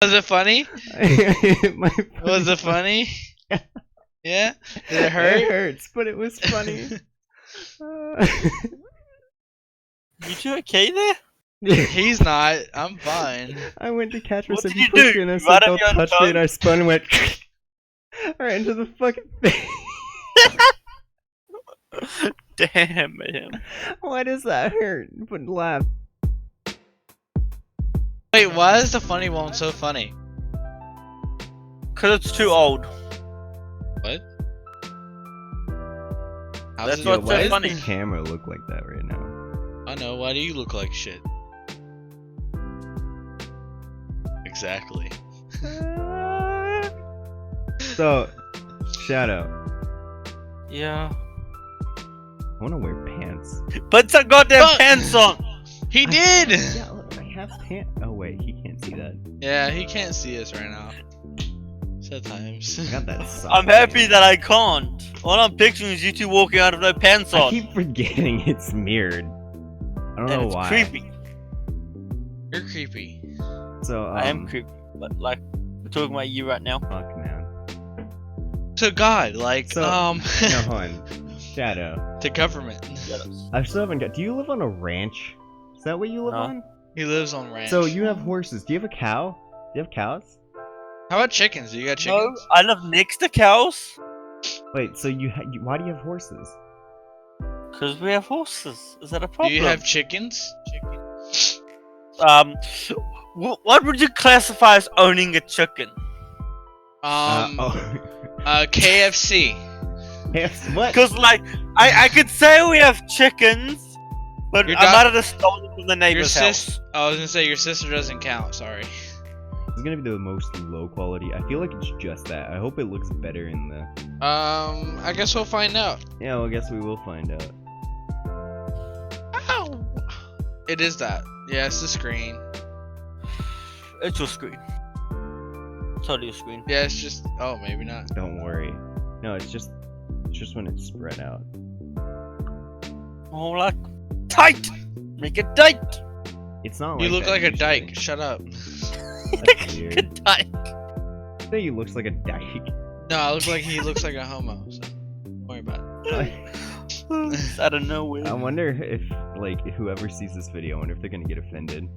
Was it funny? My Was it funny? Yeah? Did it It hurt? hurts, but it was funny. You two okay there? He's not. I'm fine. I went to catch What myself. did you pushed do? me and I You said, got "Don't him on touch the me," and I spun and went right into the fucking face. Damn, man. Why does that hurt? But laugh. Wait, why is the funny one so funny? Cause it's too old. What? How's That's it, what's Why so does funny. the camera look like that right now? I know. Why do you look like shit? Exactly. So, Shadow, Yeah. I want to wear pants. Put some goddamn Fuck. pants on! He did! Yeah, look, I have pants. Oh wait, he can't see that. Yeah, he can't see us right now. Sometimes. I got that. sock I'm happy pants. that I can't. All I'm picturing is you two walking out of no pants I on. keep forgetting it's mirrored. I don't And know it's why. creepy. You're creepy. So I am creepy. But like, we're talking about you right now. Fuck man. To God, like, So- No, hold on. Shadow. to government. I still haven't got. Do you live on a ranch? Is that what you live No. on? He lives on ranch. So you have horses. Do you have a cow? Do you have cows? How about chickens? Do you got No, chickens? I live next to cows. Wait, so why do you have horses? Cause we have horses. Is that a Do problem? you have chickens? What would you classify as owning a chicken? KFC. Yes, what? Cause like, I could say we have chickens, but Your I dog- might have just stolen from the Your neighbor's house. sis. I was gonna say your sister doesn't count. Sorry. It's gonna be the most low quality. I feel like it's just that. I hope it looks better in the. I guess we'll find out. Yeah, well, I guess we will find out. Ow! It is that. Yeah, it's the screen. It's your screen. Totally your screen. Yeah, it's just. Oh, maybe not. Don't worry. No, it's just when it's spread out. Oh, like tight. Make it tight. It's not. You like look that like a usually. dyke. Shut up. That's Make weird. it tight. Say he looks like a dyke. No, I look like he looks like a homo. So don't worry about it. It's out of nowhere. I wonder if like whoever sees this video, I wonder if they're gonna get offended.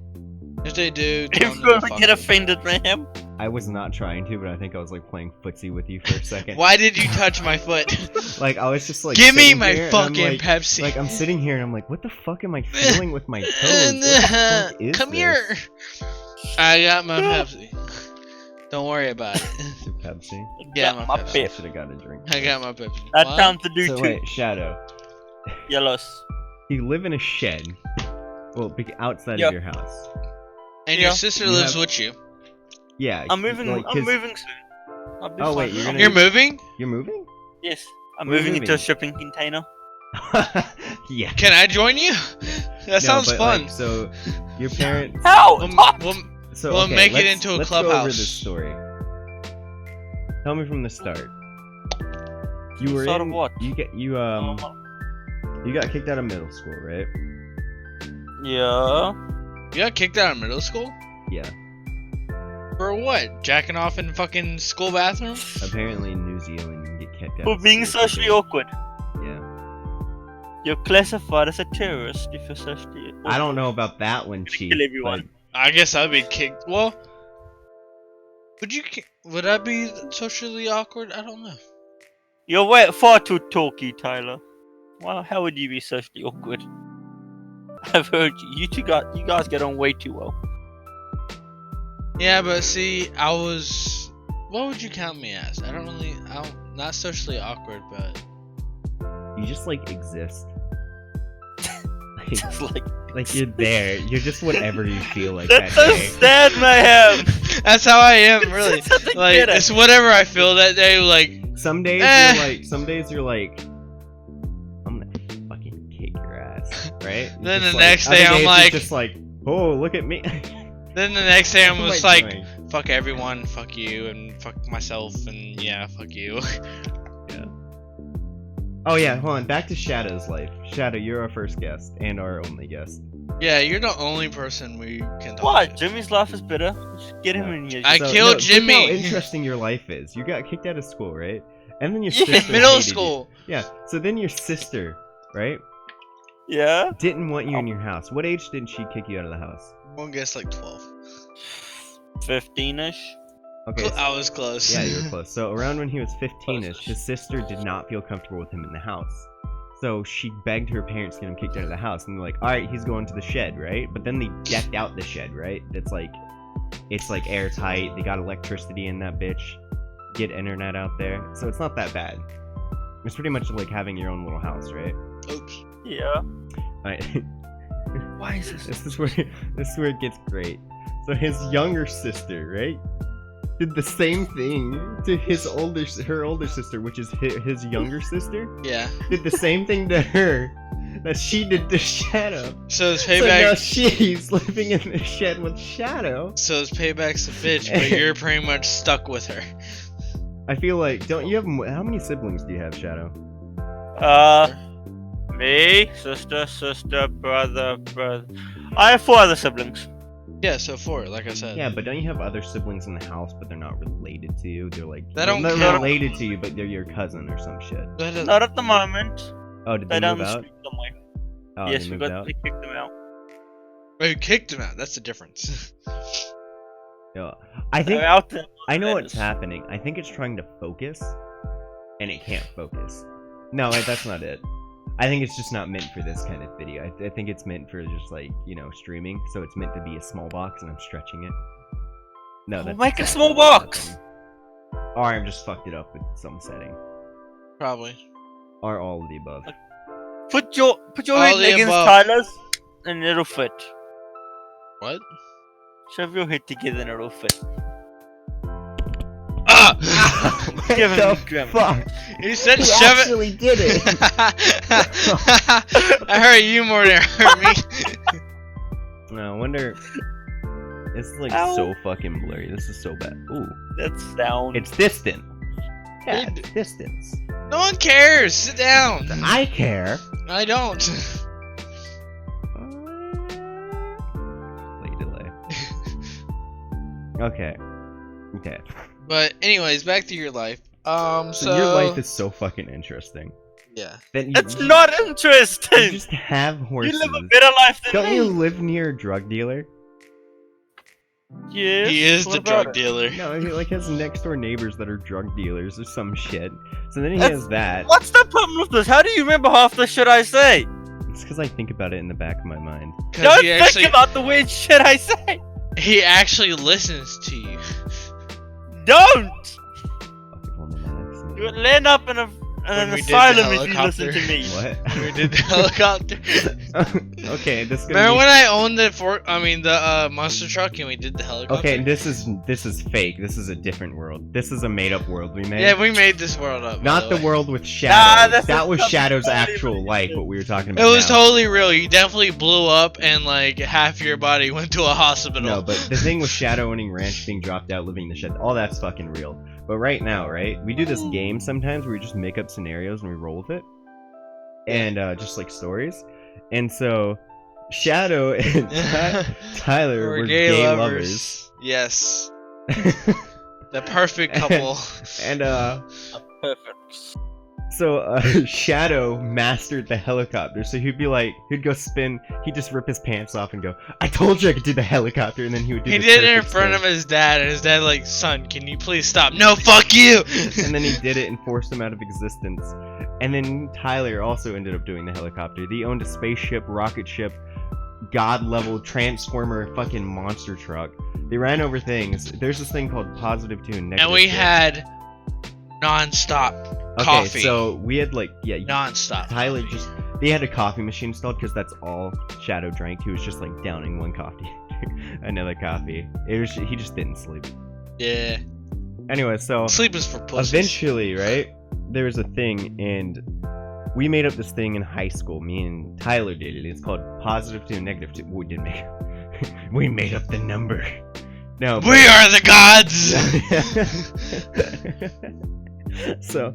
If they do, tell If them you to ever fuck get you. offended, ma'am. I was not trying to, but I think I was like playing footsie with you for a second. Why did you touch my foot? Like I was just like. Give me sitting my here, and I'm fucking like, Pepsi. Like I'm sitting here and I'm like, what the fuck am I feeling with my toes? What the fuck is Come this? here. I got my Pepsi. Don't worry about it. It's a Pepsi. Yeah, Got my my Pepsi. I pip. should have got a drink. I got my Pepsi. That What? time to do So too. wait, Shadow. Yellows. You live in a shed. Well, outside Yeah. of your house. And Yeah. your sister You lives have- with you. Yeah. I'm moving. like, I'm 'cause- moving soon. I'll be Oh, fine. wait, you're gonna- You're moving? You're moving? Yes. I'm Where are you moving into a moving? shipping container. Yeah. Can I join you? That sounds but, fun. Like, so, your parents. How? We'll So We'll okay, make it let's- into a let's Go over clubhouse. this story. Tell me from the start. You were Start of in. what? You got kicked out of middle school, right? Yeah. you got kicked out of middle school? Yeah. For what? Jacking off in fucking school bathroom? Apparently, in New Zealand, you get kicked out. For of being school for socially being- awkward. Yeah. You're classified as a terrorist if you're socially awkward. I don't know about that one, Chief. kill everyone. I guess I'd be kicked. Well, would I be socially awkward? I don't know. You're way far too talky, Tyler. Well, how would you be socially awkward? I've heard you. You guys get on way too well. Yeah, but see, I was. What would you count me as? I'm not socially awkward, but You just like exist. Just like Like you're there. You're just whatever you feel like that's that so day. sad, mayhem. that's how I am, really. Something Like better. it's whatever I feel that day. Like Some days Eh. you're like. Some days you're like. I'm gonna fucking kick your ass, right? You're Then just the like- next other day I'm days you're like- just like, oh, look at me. then the next day I What am was I like, doing? fuck everyone, fuck you, and fuck myself, and yeah, fuck you. Oh yeah, hold on. Back to Shadow's life. Shadow, you're our first guest and our only guest. Yeah, you're the only person we can talk What? to. Jimmy's life is better. Just get him in here. I So, killed no, think Jimmy. how interesting your life is. You got kicked out of school, right? And then your Yeah. sister Middle hated you. school. Yeah. So then your sister, right, Yeah. didn't want you in your house. What age did she kick you out of the house? One guess like 12. 15ish. Okay. I was close. Yeah, you were close. So around when he was 15ish, his sister did not feel comfortable with him in the house. So she begged her parents to get him kicked out of the house, and they're like, "All right, he's going to the shed, right?" But then they decked out the shed, right? It's like airtight. They got electricity in that bitch. Get internet out there, so it's not that bad. It's pretty much like having your own little house, right? Oops. Yeah. Alright. Why is this? This is where it gets great. So his younger sister, right, did the same thing to her older sister, which is his younger sister. Yeah. Did the same thing to her that she did to Shadow. So it's So now payback. she's living in the shed with Shadow. So it's payback's a bitch, but you're pretty much stuck with her. I feel like, don't you have how many siblings do you have, Shadow? Me, sister, brother. I have 4 other siblings. Yeah, so 4, like I said. Yeah, but don't you have other siblings in the house, but they're not related to you? They're like They don't they're count. related to you, but they're your cousin or some shit. That doesn't- Not at the moment. Oh, did They're they down move the out? street somewhere. Oh, Yes, they we moved got out. they kicked them out. Oh, you kicked him out. That's the difference. Yeah. I think They're out there. I know what's happening. I think it's trying to focus, and it can't focus. No, that's not it. I think it's just not meant for this kind of video. I think it's meant for just like, streaming. So it's meant to be a small box, and I'm stretching it. No, Well, that's make a not small what's box. happening. Or I'm just fucked it up with some setting. Probably. Or all of the above. Put your All head the against above. Tyler's, and it'll fit. What? Shove your head together and it'll fit. Ah! What Give him the Grim. fuck? You said He shove it. actually did it. I hurt you more than it hurt me. No, I wonder. This is like Ow. so fucking blurry. This is so bad. Ooh, That's down. it's distant. Yeah, Dude. it's distance. No one cares. Sit down. I care. I don't. Delay. Okay. Okay. But anyways, back to your life. So your life is so fucking interesting. yeah. Then you, It's not you interesting. just have horses. You live a better life than Don't me. you live near a drug dealer? Yes. He is what the about drug it? dealer. No, he like has next door neighbors that are drug dealers or some shit. So then he That's- has that. What's the problem with this? How do you remember half the shit I say? It's because I think about it in the back of my mind. Because Don't he think actually about the weird shit I say. listens to you. Don't. Fuck, if only my accent. You would land up in When an we did the asylum if you listen helicopter. to me. What? We did the helicopter. Okay, this is gonna Remember be... when I owned the monster truck and we did the helicopter? Okay, this is fake. This is a different world. This is a made up world we made. Yeah, we made this world up. by Not the way. world with Shadow. that's that was something Shadow's totally actual different. life, what we were talking It about. was now. totally real. You definitely blew up and like half your body went to a hospital. No, but the thing with Shadow owning ranch, being dropped out, living in the shed, all that's fucking real. But right now, right, we do this game sometimes where we just make up scenarios and we roll with it, and just like stories. And so, Shadow and Tyler were gay lovers. Yes. The perfect couple. And Perfect. so Shadow mastered the helicopter. So he'd be like, he'd go spin. He'd just rip his pants off and go, "I told you I could do the helicopter." And then he would do. He the did it in perfect front spin. of his dad, and his dad like, "Son, can you please stop?" No, fuck you. And then he did it and forced him out of existence. And then Tyler also ended up doing the helicopter. He owned a spaceship, rocket ship, god level transformer fucking monster truck. They ran over things. There's this thing called positive 2 and negative And we 2. had non-stop Okay, coffee. so we had like non-stop. Tyler coffee. they had a coffee machine installed because that's all Shadow drank. He was just like downing one coffee, another coffee. He just didn't sleep. Yeah. Anyway, so Sleep is for pussies. eventually, right, there was a thing, and we made up this thing in high school. Me and Tyler did it. It's called positive 2 and negative 2. We didn't make it. We made up the number. No, We are the gods. so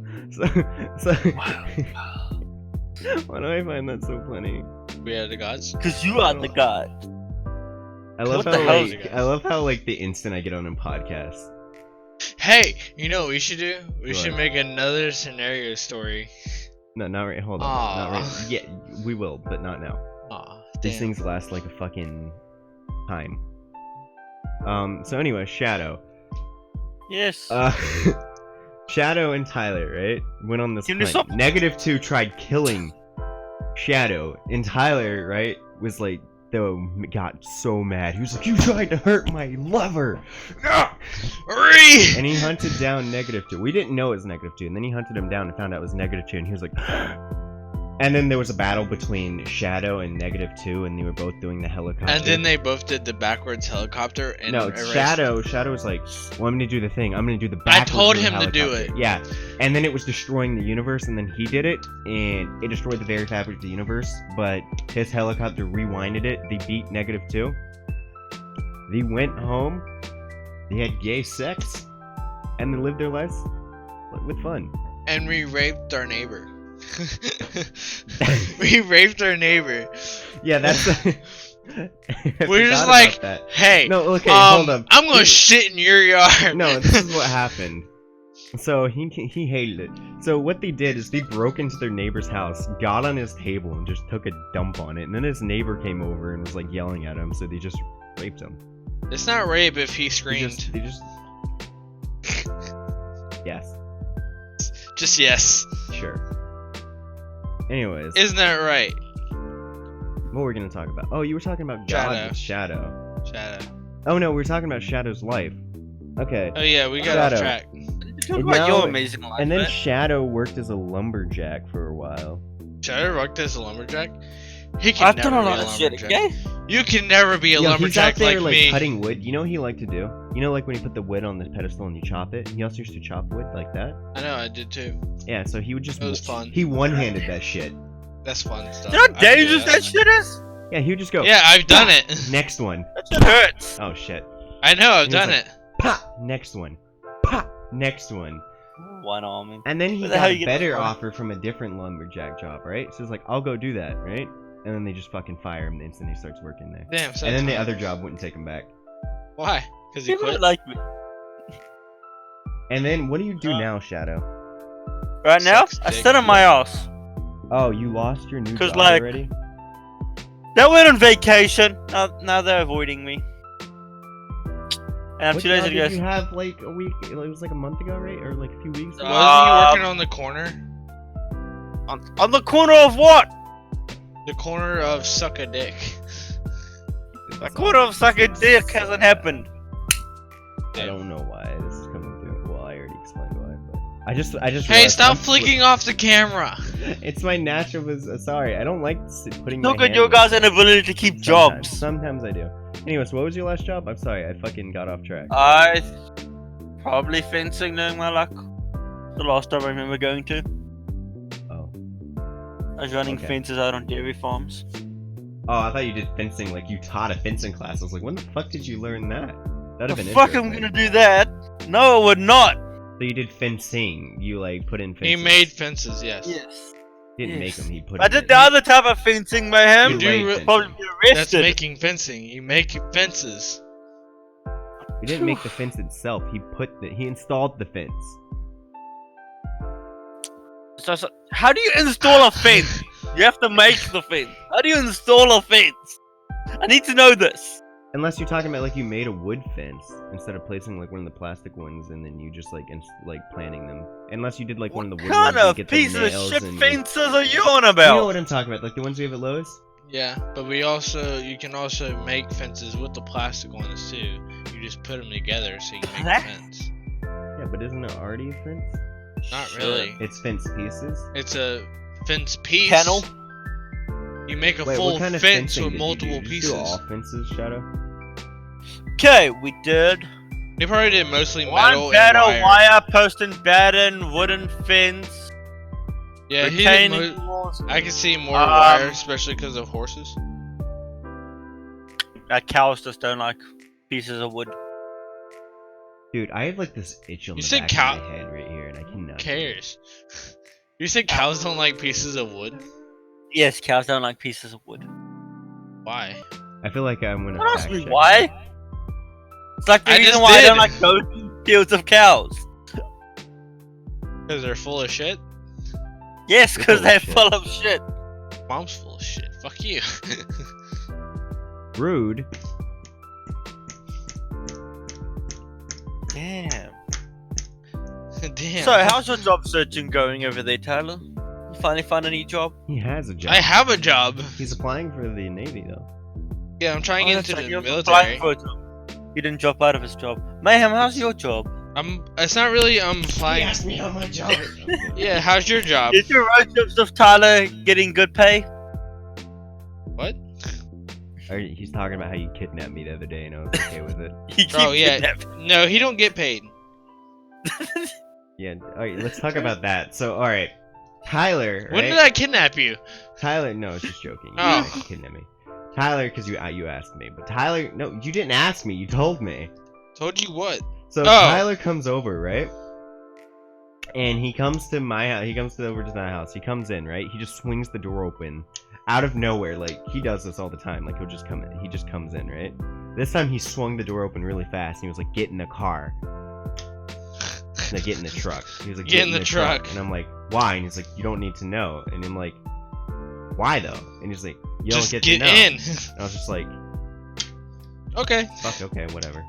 why do I find that so funny? We are the gods. Because you are the god. I love What the how hell is like it, I love how like the instant I get on a podcast. Hey, you know what we should do? We should What? make another scenario story. No, not right. Hold on. Not Aw. right. Yeah, we will, but not now. Aw, These damn. things last like a fucking time. So anyway, Shadow. Yes. Shadow and Tyler, right? Went on this Can you hunt. stop- -2 tried killing Shadow, and Tyler, right, was like, got so mad. He was like, "You tried to hurt my lover!" Ree! And he hunted down -2. We didn't know it was -2, and then he hunted him down and found out it was -2, and he was like, and then there was a battle between Shadow and -2, and they were both doing the helicopter. And then they both did the backwards helicopter. And No, erased- Shadow was like, well, I'm gonna do the thing. I'm gonna do the I backwards told of the him to do helicopter." it. Yeah, and then it was destroying the universe, and then he did it, and it destroyed the very fabric of the universe. But his helicopter rewinded it. They beat -2. They went home. They had gay sex, and they lived their lives with fun. And we raped our neighbor. We raped our neighbor. Yeah, that's. I We're just forgot like, about that. hey, No, okay, hold up. I'm gonna shit in your yard. No, this is what happened. So he hated it. So what they did is they broke into their neighbor's house, got on his table, and just took a dump on it. And then his neighbor came over and was like yelling at him, so they just raped him. It's not rape if he They screamed. They just. Yes, Just yes. sure. Anyways, Isn't that right? what were we gonna talk about? Oh, you were talking about God with Shadow. Shadow. Oh no, we were talking about Shadow's life. Okay. Oh yeah, we got Shadow. off track. Talk And about now- your amazing life, And then man. Shadow worked as a lumberjack for a while. Shadow worked as a lumberjack. He can I've never done a be lot of shit, lumberjack. okay? You can never be a Yo, he's out lumberjack there like like me. cutting wood. You know what he liked to do? You know, like when you put the wood on the pedestal and you chop it. He also used to chop wood like that. I know, I did too. Yeah, so he would just. It was fun. He one-handed that shit. That's fun stuff. You know I how can do dangerous that shit is? Yeah, he would just go. Yeah, I've done it. Next one. That shit hurts. Oh shit. I know, I've He was done like- it. Pop. Next one. Pop. Next one. One arming. And then he Where the got hell a you get this better from? offer from a different lumberjack job, right? So he's like, I'll go do that, right? And then they just fucking fire him the instant he starts working there. Damn. So And then the other job wouldn't take him back. Why? Because he People quit. like me. And then what do you do now, Shadow? Right now, Sucks I dick. sit on my ass. Oh, you lost your new 'Cause, job like- already? They went on vacation. Now they're avoiding me. And What 2 days job ago. did you have like a week? It was like a month ago, right? Or like a few weeks ago? Wasn't he working on the corner? On the corner of what? The corner of suck a dick. The corner of suck a dick hasn't happened. I don't know why this is coming through. Well, I already explained why, but I just Hey, realized stop I'm flicking off the camera. It's my natural. Sorry, I don't like putting. Look my at your hand- guys' inability to keep Sometimes. jobs. Sometimes I do. Anyways, what was your last job? I'm sorry, I fucking got off track. I probably fencing knowing my luck. The last job I remember going to. Oh. I was running Okay. fences out on dairy farms. Oh, I thought you did fencing. Like you taught a fencing class. I was like, when the fuck did you learn that? That'd The have been fuck I'm interesting. gonna do that? No, I would not. So you did fencing. You like put in He fences. made fences, yes. Yes. Didn't make yes. them. He put. I them did in. the other type of fencing, mayhem. You do laid re- fencing. Probably be That's arrested. making fencing. You make fences. He didn't make the fence itself. He installed the fence. So, how do you install a fence? You have to make the fence. How do you install a fence? I need to know this. Unless you're talking about like you made a wood fence instead of placing like one of the plastic ones and then you just like like planting them. Unless you did like one of the wood What kind ones and of get the piece of nails shit and fences are you on You about? know what I'm talking about? Like the ones we have at Lowe's. Yeah, but you can also make fences with the plastic ones too. You just put them together so you can make That- a fence. Yeah, but isn't it already a fence? Not Shit. really. It's fence pieces. It's a fence piece. Panel? You make a Wait, full what kind of fence fencing with did multiple you do? Did you pieces. do all fences, Shadow? Okay, we did They probably did mostly metal one better and wire. wire post and batten, wooden fence, Yeah, he did retaining walls. I can see more Um, wire, especially because of horses. Cows just don't like pieces of wood. Dude, I have like this itch on You the said back cow- of my head right here, and I cannot. Who cares? You said cows don't like pieces of wood? Yes, cows don't like pieces of wood. Why? I feel like I'm gonna. Don't ask fact me check why. It's like the I reason just why I don't did. like goats, fields of cows. Because they're full of shit? Yes, You're because full of they're shit. full of shit. Mom's full of shit. Fuck you. it. Rude. Damn. Damn. So, how's your job searching going over there, Tyler? You finally found a new job? He has a job. I have a job. He's applying for the Navy though. Yeah, I'm trying to get that's into right, the you're military. applying for a job. He didn't drop out of his job. Mayhem, how's your job? It's not really applying. me how my job is. Yeah, how's your job? Is your road of Tyler getting good pay? What? He's talking about how you kidnapped me the other day and I was okay with it. He keeps Oh, yeah. kidnapping. No, he don't get paid. Yeah. Alright, let's talk about that. So, alright. Tyler, right? When did I kidnap you? Tyler, no, it's just joking. You Oh. didn't kidnap me. Tyler, because you asked me, but Tyler, no, you didn't ask me. You told me. Told you what? So Oh. Tyler comes over, right? And he comes to my house. He comes over to my house. He comes in, right? He just swings the door open out of nowhere. Like he does this all the time. Like he'll just come in. He just comes in, right? This time he swung the door open really fast. And he was like, "Get in the car." No, get in the truck. He was like, Get in the truck. And I'm like, "Why?" And he's like, "You don't need to know." And I'm like, "Why though?" And he's like, "You Just don't get to know." in. And I was just like, Okay. fuck, okay, whatever.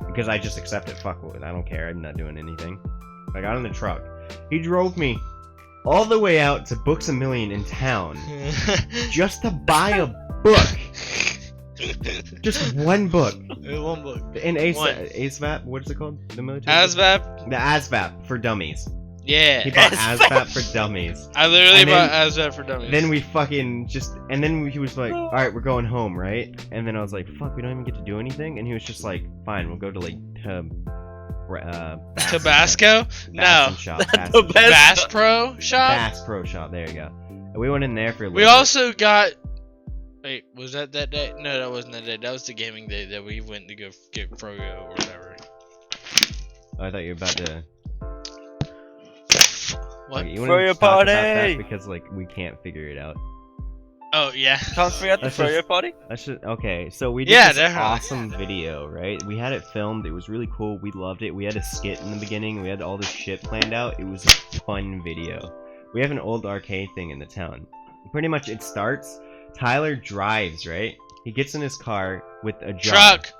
Because I just accept it, fuck it, I don't care, I'm not doing anything. I got in the truck. He drove me all the way out to Books A Million in town just to buy a book. Just one book. One book. In One. ASVAB, what is it called? The military? ASVAB? The ASVAB for dummies. Yeah. He bought ASVAB. ASVAB for dummies. I literally And then- bought ASVAB for dummies. Then we fucking just, and then he was like, alright, we're going home, right? And then I was like, fuck, we don't even get to do anything? And he was just like, fine, we'll go to like, Tabasco? No. Bassin shop. The Bassin best- Bass Pro shop? Bass Pro Shop, there you go. And we went in there for a We little bit. also got. Wait, was that day? No, that wasn't that day. That was the gaming day that we went to go get Froyo or whatever. Oh, I thought you were about to. What? Okay, you wanna Throw your just talk about party! that because like we can't figure it out. Oh yeah. Can't forget the Let's just- Froyo party? I should. Okay, so we did Yeah, this definitely. awesome video, right? We had it filmed. It was really cool. We loved it. We had a skit in the beginning. We had all this shit planned out. It was a fun video. We have an old arcade thing in the town. Pretty much, it starts. Tyler drives, right? He gets in his car with a jar. Truck.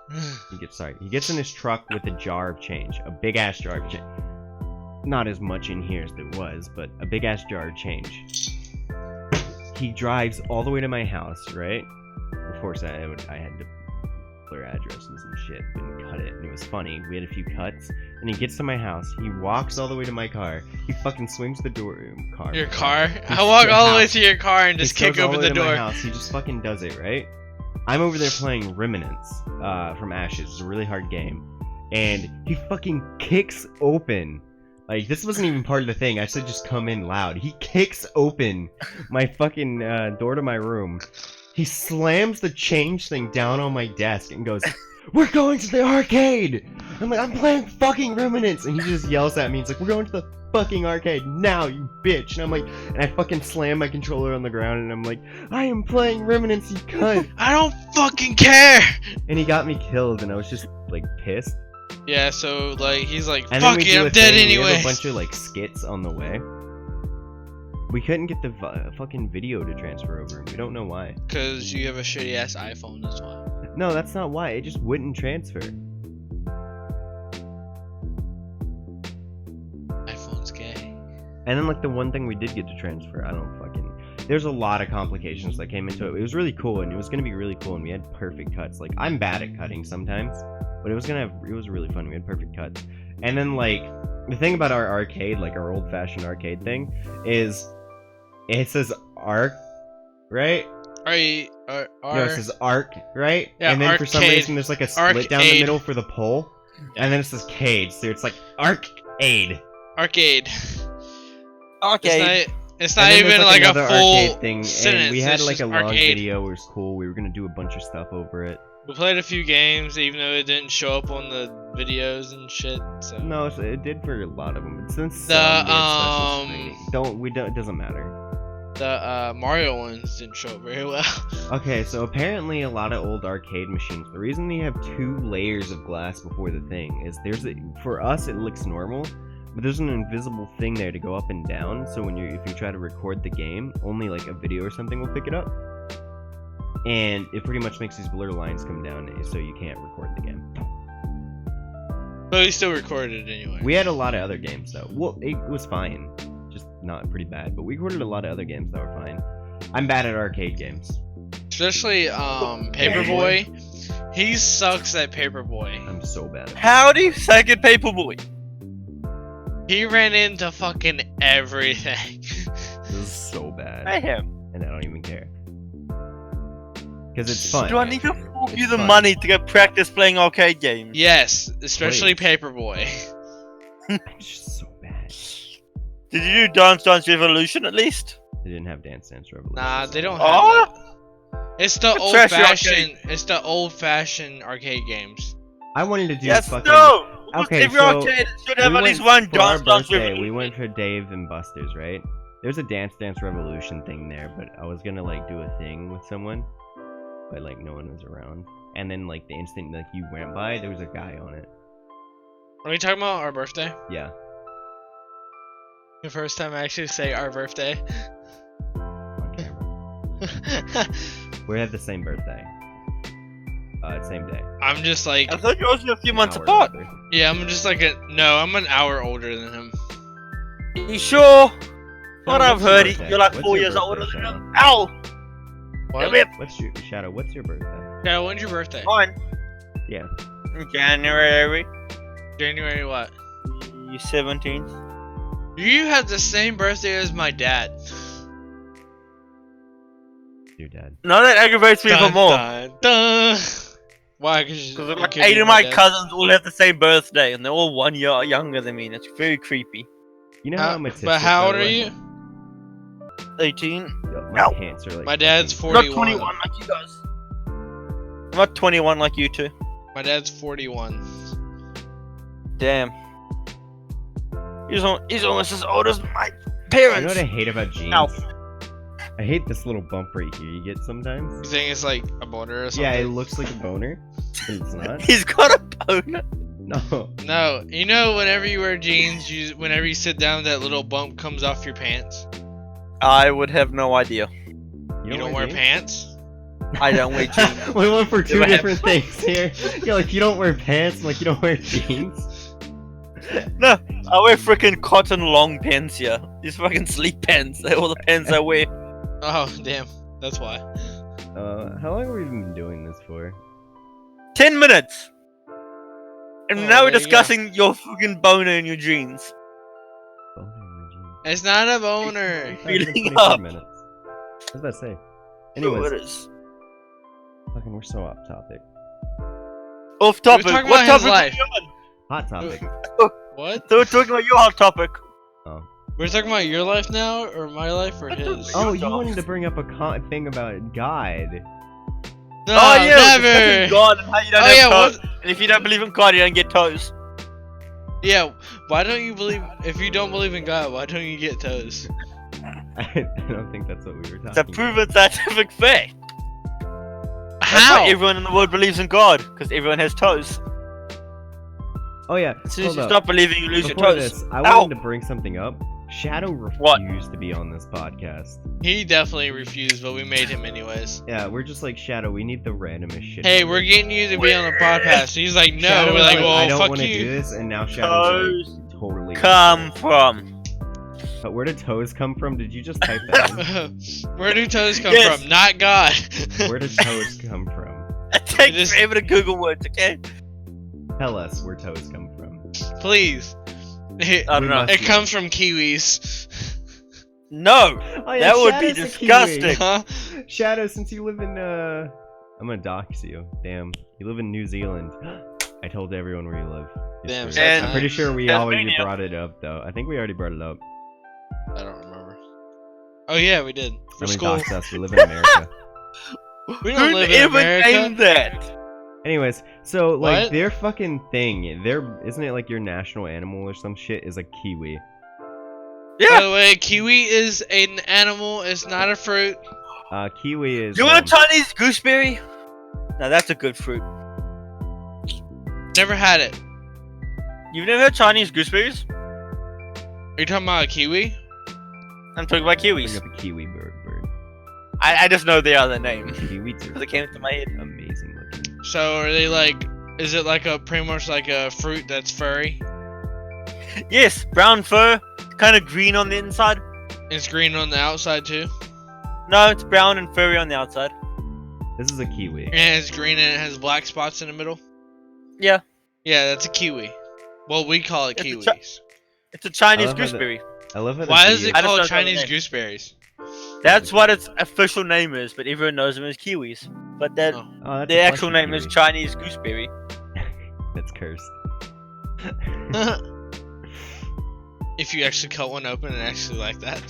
He gets in his truck with a jar of change, a big ass jar of change. Not as much in here as there was, but a big ass jar of change. He drives all the way to my house, right? Of course, I had to blur addresses and shit and cut it, and it was funny. We had a few cuts, and he gets to my house. He walks all the way to my car. He fucking swings the door. Your car? He I walk all the way house. to your car and He just kick goes all open way the to my door. house. He just fucking does it, right? I'm over there playing Remnants from Ashes. It's a really hard game. And he fucking kicks open. Like, this wasn't even part of the thing. I said just come in loud. He kicks open my fucking door to my room. He slams the change thing down on my desk and goes, "We're going to the arcade!" I'm like, I'm playing fucking Remnants! And he just yells at me. He's like, "We're going to the fucking arcade now, you bitch!" And I'm like, and I fucking slam my controller on the ground and I'm like, "I am playing Remnants, you cunt!" I don't fucking care. And he got me killed and I was just, like, pissed. Yeah, so like he's like, And then fuck we it, do I'm a dead thing, we anyway. have a bunch of, like, skits on the way. We couldn't get the fucking video to transfer over. We don't know why. Cause you have a shitty ass iPhone, that's why. No, that's not why. It just wouldn't transfer. iPhone's gay. And then, like, the one thing we did get to transfer, I don't fucking... There's a lot of complications that came into it. It was really cool, and it was gonna be really cool, and we had perfect cuts. Like, I'm bad at cutting sometimes, but it was really fun. We had perfect cuts. And then, like, the thing about our arcade, like, our old-fashioned arcade thing, is... It says ARC, right? No, it says ARC, right? Yeah, and then for some arcade. reason there's like a split down the Arcade. middle for the pole. And then it says CADE, so it's like ARCade. Arcade. Arcade. It's And not then even there's, like a another full arcade thing, sentence. and we had it's like a just long arcade. video. It was cool. We were gonna do a bunch of stuff over it. We played a few games, even though it didn't show up on the videos and shit. So No, it did for a lot of them. Since The, we had special screening. It doesn't matter. The Mario ones didn't show up very well. Okay, so apparently a lot of old arcade machines, the reason they have 2 layers of glass before the thing is for us it looks normal, but there's an invisible thing there to go up and down, so if you try to record the game, only like a video or something will pick it up. And it pretty much makes these blur lines come down, so you can't record the game. But we still recorded it anyway. We had a lot of other games though. Well, it was fine. Just not pretty bad, but we recorded a lot of other games that were fine. I'm bad at arcade games. Especially Paperboy. He sucks at Paperboy. I'm so bad at Howdy, second Paperboy. He ran into fucking everything. This is so bad. I am. And I don't even care. Because it's fun. Do I need to fork It's you the fun. money to get practice playing arcade games? Yes, especially Paperboy. I'm just so bad. Did you do Dance Dance Revolution at least? They didn't have Dance Dance Revolution. Nah, they don't have Oh! that. It's the old Trashy fashioned. It's the old fashioned arcade games. I wanted to do Yes, fucking. no! Okay, Every so arcade should have we at least went one for our Dance Dance birthday, Revolution. we went for Dave and Buster's, right? There's a Dance Dance Revolution thing there, but I was gonna like do a thing with someone, but like no one was around. And then like the instant like you went by, there was a guy on it. Are we talking about our birthday? Yeah. The first time I actually say our birthday. On camera. We had the same birthday. Same day. I'm just like, I thought yours were a few months Hour apart. later. yeah, I'm just like I'm an hour older than him. You sure? What Shadow, I've what's your heard, birthday? you're like What's 4 your years birthday, older than Shadow? him. Ow! What? Whip. What's your Shadow? What's your birthday? Yeah, when's your birthday? Mine. Yeah. January January what? 17th. You have the same birthday as my dad. Your dad. No, that aggravates me even more. Dun, dun. Why? Because Because like 8 of my cousins all have the same birthday, and they're all 1 year younger than me, and it's very creepy. You know how I'm autistic, But how by old the are way? you? 18? Yo, my No. pants are like. My dad's fucking- Not 41. 21 like you guys. I'm not 21 like you two. My dad's 41. Damn. He's almost as old as my You know parents. what I hate about jeans? Ow. I hate this little bump right here you get sometimes. You think it's like a boner or something? Yeah, it looks like a boner, but it's not. He's got a boner. No. No, you know whenever you wear jeans, whenever you sit down, that little bump comes off your pants. I would have no idea. You don't wear jeans? pants? I don't wear jeans. We went for two Do I have- different things here. You're like, you don't wear pants. I'm like, you don't wear jeans. No, I wear freaking cotton long pants here. These fucking sleep pants. They're all the pants I wear. Oh, damn. That's why. How long have we been doing this for? 10 minutes. And Oh, now there we're you go. discussing your fucking boner in your jeans. Boner in my jeans. It's not a boner. It's been Feeling 24 up. minutes. What was that say? Sure Anyways, it is. fucking, we're so off topic. Off topic. talking What about his topic life. are we on? Hot topic. What? So we're talking about your hot topic. We're talking about your life now, or my life, or his? Oh, Your you dog. wanted to bring up a thing about God. No, Oh yeah, we're never. discussing God and how you don't Oh have yeah, toes. what? And if you don't believe in God, you don't get toes. Yeah. Why don't you believe? If you don't believe in God, why don't you get toes? I don't think that's what we were talking It's a about. proven scientific fact. That's How? why everyone in the world believes in God, because everyone has toes. Oh yeah, As soon as hold you up. stop believing, you lose your Before toes. this, I Ow! wanted to bring something up. Shadow What? refused to be on this podcast. He definitely refused, but we made him anyways. Yeah, we're just like, Shadow, we need the randomest shit. Hey, to we're do. getting you to be on the podcast. He's like, no. Shadow We're was like, I well, don't fuck want to do you. this, and now Shadow's Toes like, totally. come from. But where did toes come from? Did you just type that in? Where do toes come Yes. from? Not God. Where did toes come from? It takes It is- forever to Google words, okay? Tell us where toes come from. Please. It, I don't know. it comes from kiwis. No! Oh, yeah, That would be Shadow's a disgusting. Kiwi. Huh? Shadow, since you live in I'm gonna dox you. Damn, you live in New Zealand. I told everyone where you live. It's Damn, great. And- I'm pretty sure we already Tasmania. brought it up though. I think we already brought it up. I don't remember. Oh yeah, we did. For I mean, school. dox us. We live in America. We don't Who live in ever America. named that? Anyways, so like What? their fucking thing, isn't it like your national animal or some shit is a kiwi? By Yeah. the way, kiwi is an animal. It's not a fruit. Kiwi is. You want a Chinese gooseberry? Now that's a good fruit. Never had it. You've never had Chinese gooseberries? Are you talking about a kiwi? I'm talking about Bring kiwis. up a kiwi bird. I just know they are the name. Kiwis Because are it came to my head. amazing looking. So are they like? Is it like a pretty much like a fruit that's furry? Yes, brown fur, kind of green on the inside. It's green on the outside too, No, it's brown and furry on the outside. This is a kiwi. and it's green and it has black spots in the middle. Yeah. Yeah, that's a kiwi. Well, we call it It's a kiwis. It's a Chinese I love how gooseberry. I love how. Why the is it video- I just called don't know the Chinese name. gooseberries? That's what its official name is, but everyone knows them as kiwis. But that Oh. Oh, that's the a actual plushy name is kiwi. Chinese gooseberry. That's cursed. If you actually cut one open and actually like that.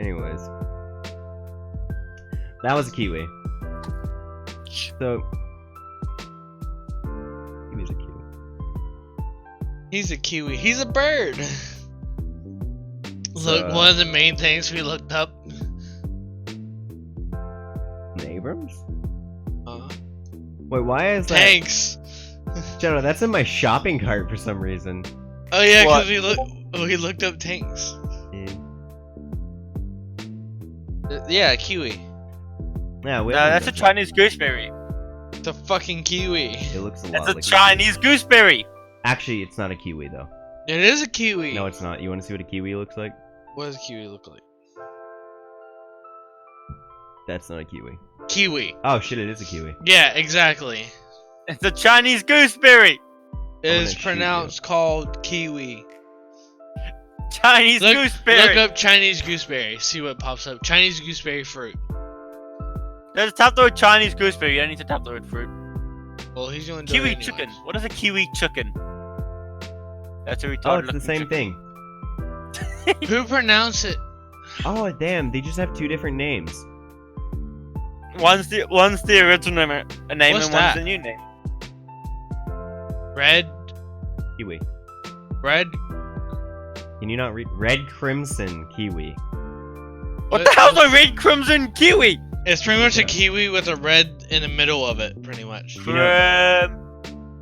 Anyways, that was a kiwi. So, kiwi's a kiwi. He's a kiwi. He's a bird. Look, So, one of the main things we looked up. Abrams? Uh, Wait, why is that? tanks. Shadow, that's in my shopping cart for some reason. Oh yeah, What? because we looked up tanks. Yeah, kiwi. Yeah, wait. No, that's a Chinese gooseberry. It's a fucking kiwi. It looks a lot That's a like Chinese gooseberry. Actually, it's not a kiwi though. It is a kiwi. No, it's not. You want to see what a kiwi looks like? What does a kiwi look like? That's not a kiwi. Kiwi. Oh shit! It is a kiwi. Yeah, exactly. It's a Chinese gooseberry. It I'm is gonna shoot pronounced called kiwi. Chinese Look gooseberry. up Chinese gooseberry. See what pops up. Chinese gooseberry fruit. Just tap the word Chinese gooseberry. You don't need to tap the word fruit. Well, he's gonna do Kiwi it anyways. chicken. What is a kiwi chicken? That's a retarded. Oh, it's the looking same chicken. thing. Who pronounced it? Oh damn! They just have two different names. One's the original name What's and that? one's the new name. Red. Kiwi. Red. Can you not read? Red Crimson Kiwi. What the hell's a red crimson kiwi? It's pretty much a Yeah. kiwi with a red in the middle of it, pretty much. You know-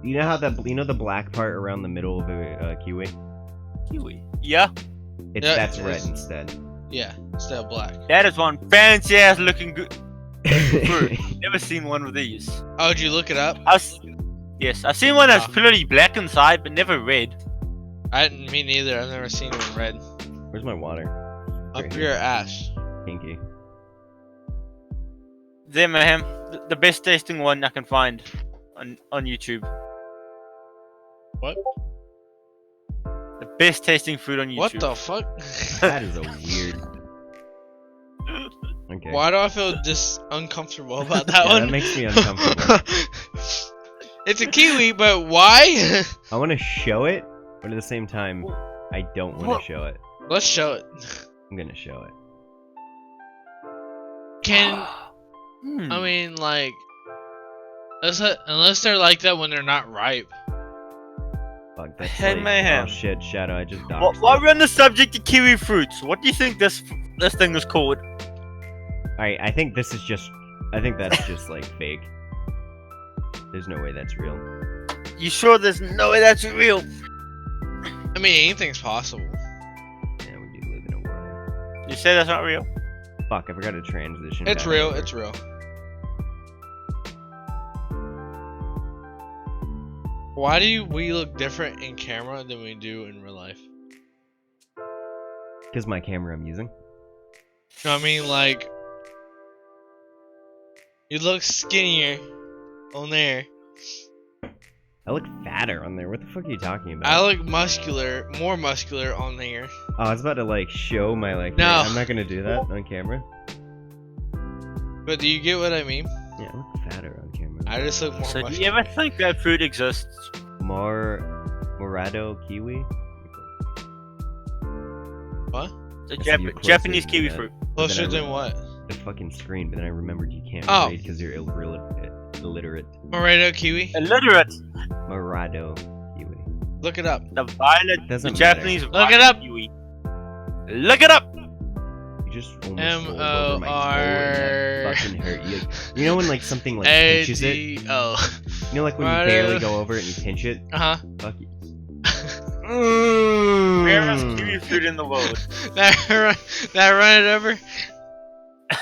You know how the black part around the middle of a kiwi? Kiwi. Yeah, Yeah, That's it red is. instead. Yeah, instead of black. that is one fancy ass looking fruit. Never seen one of these. Oh, did you look it up? Yes, I've seen one that's Ah. purely black inside, but never red. Me neither. I've never seen one red. Where's my water? Up Right your ass. Pinky. There, man. The best tasting one I can find on YouTube. What? The best tasting food on YouTube. What the fuck? That is a weird. Okay. Why do I feel just uncomfortable about that Yeah, one? that makes me uncomfortable. It's a kiwi, but why? I want to show it, but at the same time, I don't want What? to show it. Let's show it. I'm gonna show it. Can Hmm. I mean like, unless they're like that when they're not ripe. Fuck, that's Head like, mayhem. oh shit, Shadow, I just While doxed while it. we're on the subject of kiwi fruits, what do you think this thing is called? Alright, I think this is just. I think that's just like fake. There's no way that's real. You sure there's no way that's real? I mean, anything's possible. Yeah, we do live in a world. You say that's not real? Fuck, I forgot to transition. It's back real. over. It's real. Why do we look different in camera than we do in real life? Because my camera I'm using. No, I mean like, you look skinnier on there. I look fatter on there. What the fuck are you talking about? I look muscular, more muscular on there. Oh, I was about to like show my like. No. I'm not gonna do that on camera. But do you get what I mean? Yeah, I look fatter on camera. I just look more So do muscular. you ever think that fruit exists? Morado kiwi. What? The I said you're closer Japanese than kiwi that. fruit. Closer then I than what? The fucking screen, but then I remembered you can't Oh. read because you're illiterate. Morado kiwi? Illiterate. Morado kiwi. Look it up. The violet, the Doesn't Japanese Look it up. violet kiwi. Look it up. You just almost rolled over my toe MOR. and that fucking hurt. You know when like something like pinches it? You ADO. know like when Right, you barely go over it and you pinch it? Uh-huh. Fuck you. Rarest kiwi fruit in the world. that run it over?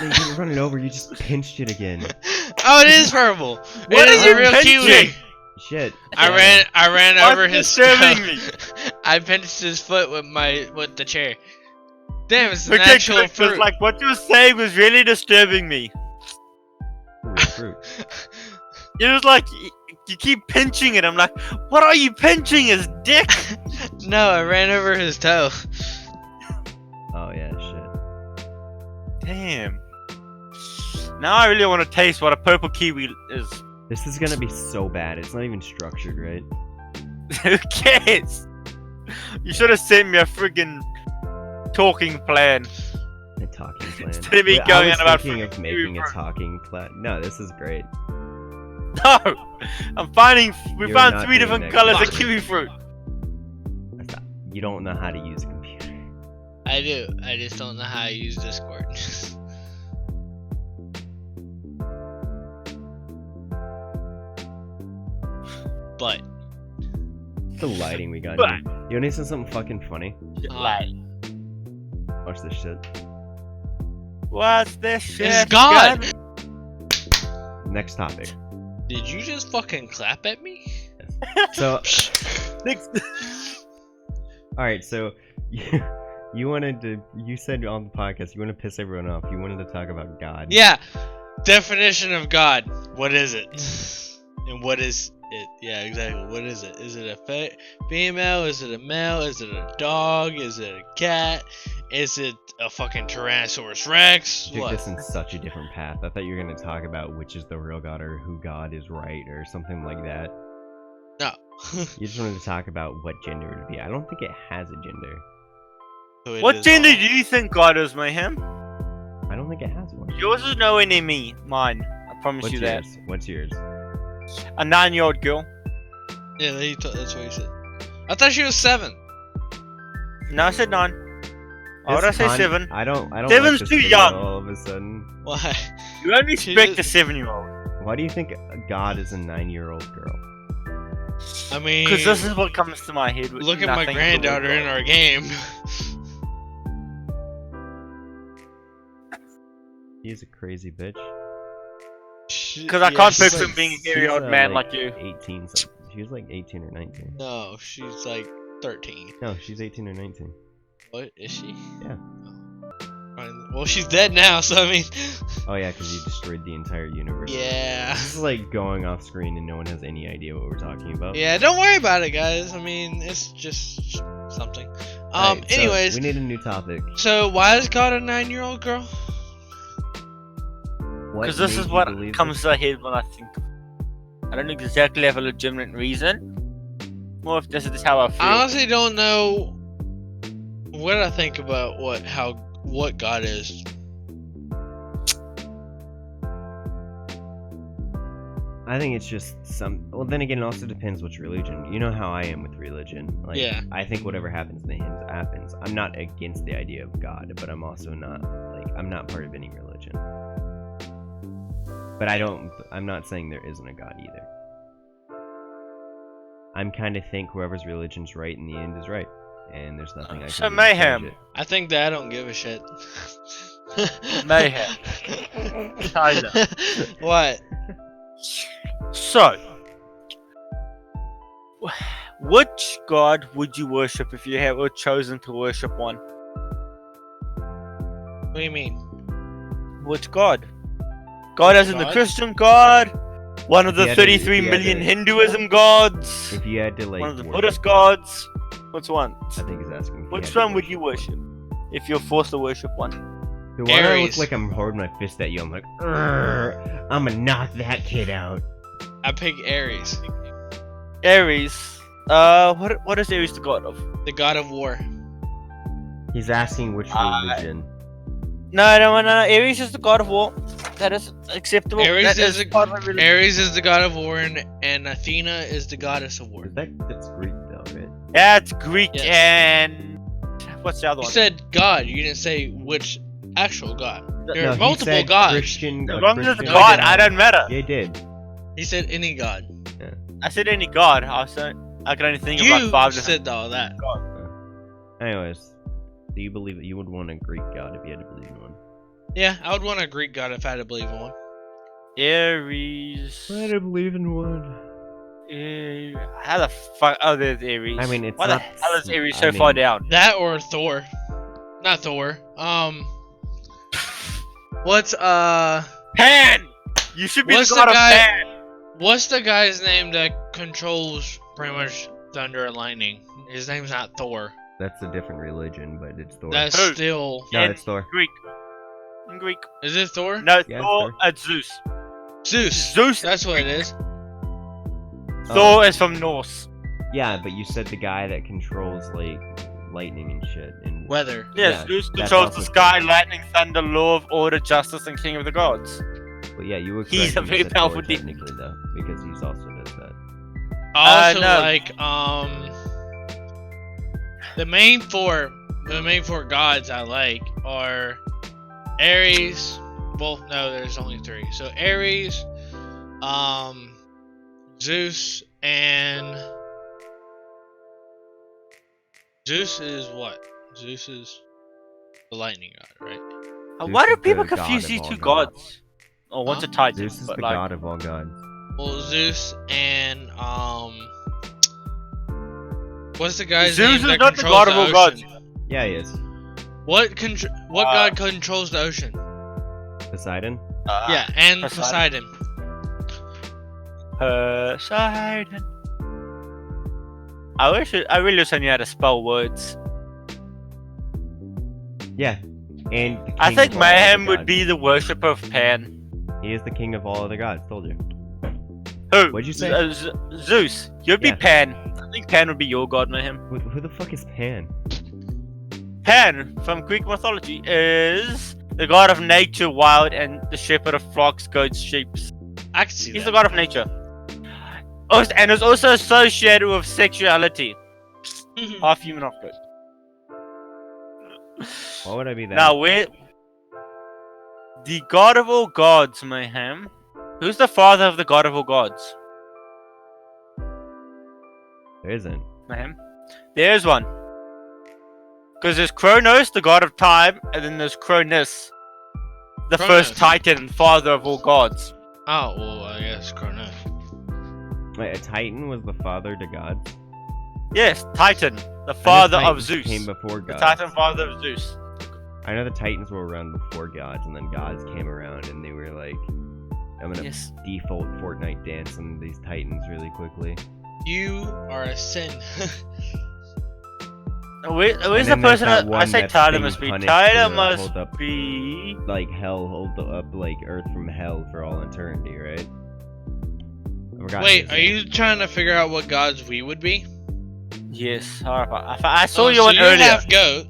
You didn't run it over, you just pinched it again. Oh, it is purple. What It is are you a real pinching? kiwi. Shit. I ran Why over is his disturbing toe. me? I pinched his foot with the chair. Damn, it's an Okay, actual good, 'cause, fruit. like what you were saying was really disturbing me. Real fruit. It was like you keep pinching it. I'm like, what are you pinching? His dick? No, I ran over his toe. Oh yeah, shit. Damn. Now I really want to taste what a purple kiwi is. This is gonna be so bad. It's not even structured, right? Who cares? You should have sent me a friggin' talking plan. A talking plan. Instead of me Wait, going I on was about thinking of freaking making kiwi a fruit. talking plan. No, this is great. No! I'm finding. We You're found not 3 doing different that. colors of Fuck. kiwi fruit. You don't know how to use a computer. I do. I just don't know how to use Discord. But The lighting we got But- here. You wanna see something fucking funny? Like, Watch this shit. what's this shit? It's God. Next topic. did you just fucking clap at me? So, Next- alright, so you wanted to, you said on the podcast you want to piss everyone off. You wanted to talk about God. Yeah. Definition of God. What is it? And what is it? Yeah, exactly. What is it? Is it a female? Is it a male? Is it a dog? Is it a cat? Is it a fucking Tyrannosaurus Rex? Took What? this in such a different path. I thought you were gonna talk about which is the real God or who God is right or something like that. No. You just wanted to talk about what gender it would be. I don't think it has a gender. So it What is gender all- do you think God is, Mayhem? I don't think it has one. Yours is nowhere near me. Mine. I promise What's you yours? that. What's yours? A 9-year-old girl. Yeah, that's what he said. I thought she was 7. No, I said 9. Why would I It's say con- 7? I don't. Seven's like this too video young. All of a sudden. Why? You only She expect a just- 7-year-old. Why do you think God is a 9-year-old girl? I mean, Because this is what comes to my head. look at my Nothing granddaughter in our game. He's a crazy bitch. Because I can't Yes. picture him being a hairy old man like you. 18 something. She was like 18 or 19. No, she's like 13. No, she's 18 or 19. What is she? Yeah. Fine. Well, she's dead now, so I mean. Oh yeah, because you destroyed the entire universe. Yeah. This is like going off screen and no one has any idea what we're talking about. Yeah, don't worry about it, guys. I mean, it's just something. Alright, so Anyways, we need a new topic. so why is God a 9-year-old girl? What Because this made is you what believe comes this? to my head when I think. I don't exactly have a legitimate reason. More if this is how I feel. I honestly don't know what I think about what God is. I think it's just some. Well, then again, it also depends which religion. You know how I am with religion. Like, Yeah. I think whatever happens in the hymns happens. I'm not against the idea of God, but I'm also not like I'm not part of any religion. But I'm not saying there isn't a God either. I'm kind of think whoever's religion's right in the end is right, and there's nothing I can So do to change Mayhem. it. I think that I don't give a shit. Mayhem. Tyler. What? So, which god would you worship if you were chosen to worship one? What do you mean? Which god? God as in the God? Christian god? One of the If you had to- 33 if you had million to- Hinduism gods? If you had to like, One of the worship- Buddhist gods? Which one? I think he's asking. if you Which had to one would you worship? If you're forced to worship one? Dude, why do I look Aries. like I'm holding my fist at you? I'm like, "Urgh, I'm gonna knock that kid out. I pick Ares, Ares. What is Ares the god of? the god of war. He's asking which religion. No. Ares is the god of war. That is acceptable. Ares That is a- part of religion. Ares is the god of war, and Athena is the goddess of war. That's Greek though, right? Yeah, it's Greek Yes. and what's the other You one? said God. You didn't say which actual God. There No, are he multiple said gods. Christian, As a long as it's Christian God, God. I don't matter. Yeah, he did. He said any God. I said any God. I can only think of You like 5 different. said all that. Anyways, do you believe that you would want a Greek god if you had to believe in one? Yeah, I would want a Greek God if I had to believe in one. Aries. I had to believe in one. How the fuck? Oh, there's Aries. I mean, it's Why the not hell is Aries I so far mean- down? That or Thor. Not Thor. What's Pan. You should be What's the the god of guy- Pan. what's the guy's name that controls pretty much thunder and lightning? His name's not Thor. That's a different religion, but it's Thor. That's Who? still. No, in it's Thor. Greek. In Greek. Is it Thor? No, Yeah, Thor. Thor. It's Zeus. Zeus. Zeus. That's what it is. Thor is from Norse. Yeah, but you said the guy that controls like lightning and shit. And Weather. Yes, Yeah, Zeus that's controls the also sky, Thor. lightning, thunder, law of order, justice, and king of the gods. But yeah, you were correct. He's a when you very said powerful Thor, demon. technically though, because he's also does that. I also no. like the main four gods I like are Ares. Well, no, there's only 3. So Ares, Zeus, and Zeus is what? Zeus is the lightning god, right? Zeus Why do is people the god confuse of these all two gods. gods? Oh, one's a Huh? titan, Zeus is but the like god of all gods. Well, Zeus and what's the guy's Zeus name is that not the controls god of all the gods. ocean? Yeah, he is. What god controls the ocean? Poseidon. Yeah, and Poseidon. Poseidon. Poseidon. I really wish I knew how to spell words. Yeah, and the I king think of all other Mayhem would gods. be the worshipper of Pan. He is the king of all other gods. Told you. Who? What'd you say? Zeus. You'd be Yeah. Pan. I think Pan would be your god, Mayhem. Who the fuck is Pan? Pan, from Greek mythology, is the god of nature, wild, and the shepherd of flocks, goats, sheep. I can see He's that. the god of nature. Oh, and is also associated with sexuality. Half human, half goat. Why would I be that? Now, where the god of all gods, Mayhem? Who's the father of the god of all gods? There isn't. Mayhem? There's one. Because there's Kronos, the god of time, and then there's Cronus, the Kronos. first titan, father of all gods. Oh, well, I guess Cronos. Wait, a Titan was the father to gods? Yes, Titan, the I know father of Titans Zeus. came before The gods. titan father of Zeus. I know the Titans were around before gods, and then gods came around, and they were like, I'm gonna Yes. default Fortnite dance on these Titans really quickly. You are a sin. Where's And the then there's person that I one say that's Tyler being must be? punished Tyler to must hold up- be. Like hell, hold up like Earth from hell for all eternity, right? I forgot Wait, his are name. you trying to figure out what gods we would be? Yes, I saw Oh, you so one you're earlier. half goat.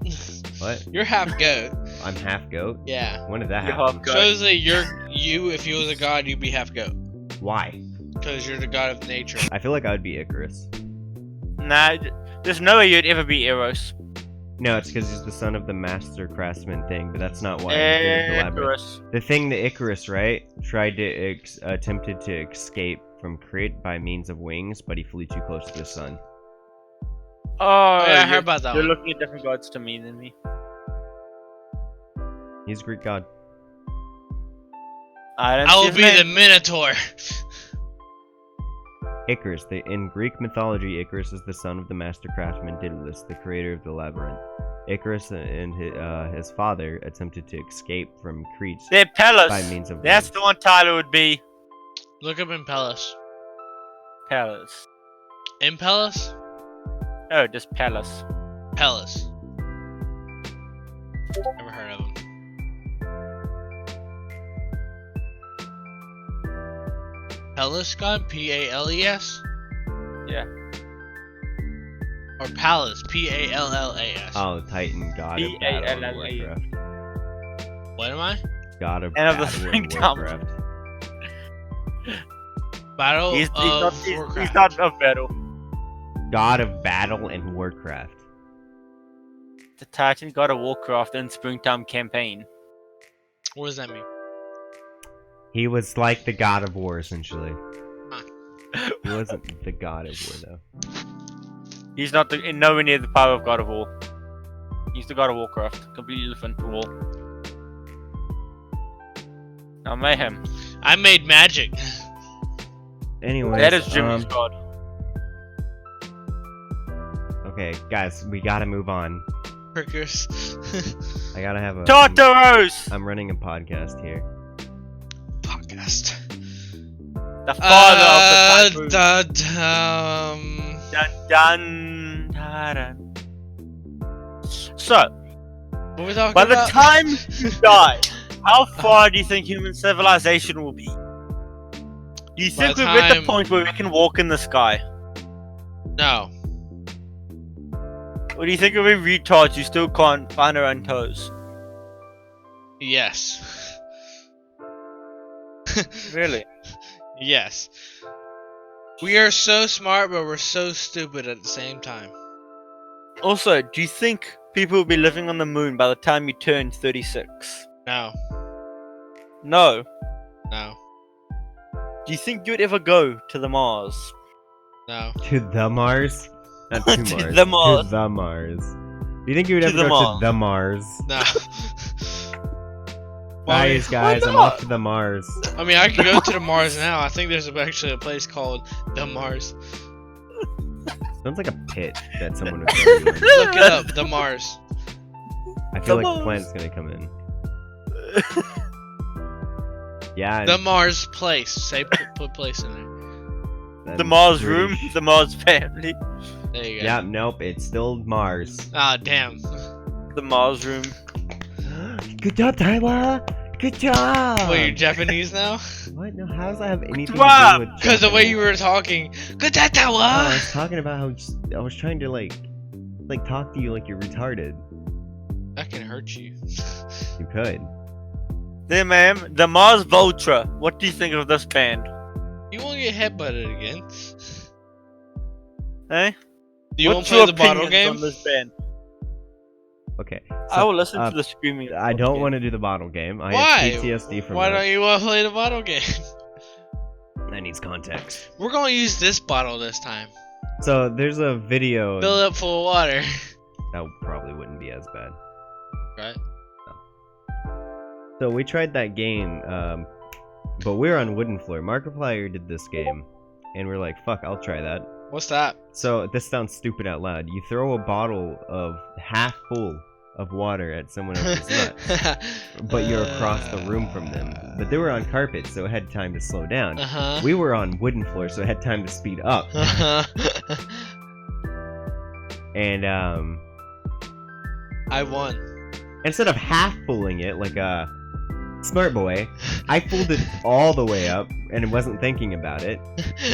What? You're half goat. I'm half goat? Yeah. When did that You're happen? half goat. Shows that you, if you was a god, you'd be half goat. Why? Because you're the god of nature. I feel like I would be Icarus. Nah, there's no way you'd ever be Eros. No, it's because he's the son of the master craftsman thing, but that's not why. I'm good with the labyrinth. Eros. The thing that Icarus, right, tried to attempted to escape from Crete by means of wings, but he flew too close to the sun. Oh, yeah, I you're- heard about that You're one. looking at different gods to me than me. He's a Greek god. I don't I see will his be name. the Minotaur. Icarus. In Greek mythology, Icarus is the son of the master craftsman Daedalus, the creator of the labyrinth. Icarus and his father attempted to escape from Crete They're by Pallas. means of That's wings. the one Tyler would be. Look up Impellus. Pallas. Impellus? No, just Pallas. Pellus. Never heard of him. Pellus god? P-A-L-E-S? Yeah. Or Palace? P-A-L-L-A-S. Oh, Titan, god of battle in P-A-L-L-A. Warcraft. What am I? God of And of the battle in springtime. Warcraft. Battle He's of not Warcraft. he's not of battle. God of Battle in Warcraft. The Titan God of Warcraft and Springtime campaign. What does that mean? He was like the God of War, essentially. Huh. He wasn't the God of War, though. He's not nowhere near the power of God of War. He's the God of Warcraft. Completely different from all. Now Mayhem. I made magic. Anyways, That is Jimmy's God. Okay, guys, we gotta move on. Prickers. I gotta have a... Tartaros! I'm running a podcast here. Podcast. The father of the typhoon. Dun dun dun. So, What are we talking by the about? time you die, how far do you think human civilization will be? Do you By think the we're at the time- point where we can walk in the sky? No. Or do you think we're retards who still can't find our own toes? Yes. Really? Yes. We are so smart, but we're so stupid at the same time. Also, do you think people will be living on the moon by the time you turn 36? No. No. No. Do you think you'd ever go to the Mars? No. To the Mars? Not to To Mars. the Mars. To the Mars. Do you think you would To ever the go Mars. to the Mars? No. Guys, I'm not? off to the Mars. I mean, I could go to the Mars now. I think there's actually a place called the Mars. Sounds like a pit that someone would go to. Look it up, the Mars. I feel The like Mars. the planet's gonna come in. Yeah. The Mars place. Say put place in there. I'm The Mars pretty room, the Mars family, There you go. Yeah, nope, it's still Mars. Ah, damn. the Mars room. Good job, Tyler! Good job! Wait, you're Japanese now? What? No, how does that have anything Wow! to do with Because the way you Japanese? were talking. Good that No, I what? was talking about how I was trying to like talk to you like you're retarded. That can hurt you. You could. There, ma'am, the Mars Voltra. What do you think of this band? You won't get headbutted again. Eh? Do you want What's to play your the bottle opinions game? on this band? Okay. I will listen uh, to the screaming. I don't want to do the bottle game. I Why? have PTSD from Why that. don't you want to play the bottle game? That needs context. We're gonna use this bottle this time. So there's a video Fill it up full of water. that probably wouldn't be as bad. Right? So we tried that game, but we were on wooden floor. Markiplier did this game, and we're like, "Fuck, I'll try that." What's that? So this sounds stupid out loud. You throw a bottle of half full of water at someone else's nut, but you're across the room from them. But they were on carpet, so it had time to slow down. Uh-huh. We were on wooden floor, so it had time to speed up. Uh-huh. And I won. instead of half fooling it like a smart boy, I fooled it all the way up and wasn't thinking about it.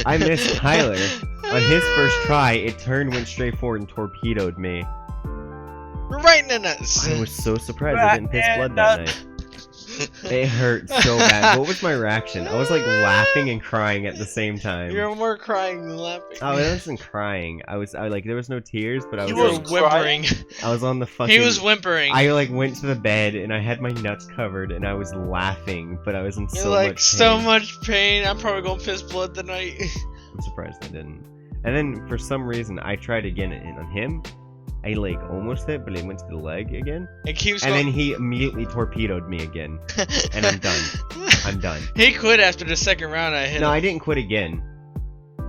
I missed Tyler. On his first try, it turned, went straight forward, and torpedoed me. Right in the nuts. I was so surprised I didn't piss blood that night. It hurt so bad. What was my reaction? I was like laughing and crying at the same time. You're more crying than laughing. Oh, I wasn't crying. I like there was no tears, but I was You were was whimpering. I was on the fucking. He was whimpering. I like went to the bed and I had my nuts covered and I was laughing, but I was in You're so like much so pain. much pain. I'm probably gonna piss blood tonight. I'm surprised I didn't. And then for some reason I tried again and on him. I like almost hit, but it went to the leg again. It keeps And going. then he immediately torpedoed me again. And I'm done. I'm done. He quit after the second round. I hit No, him. I didn't quit again.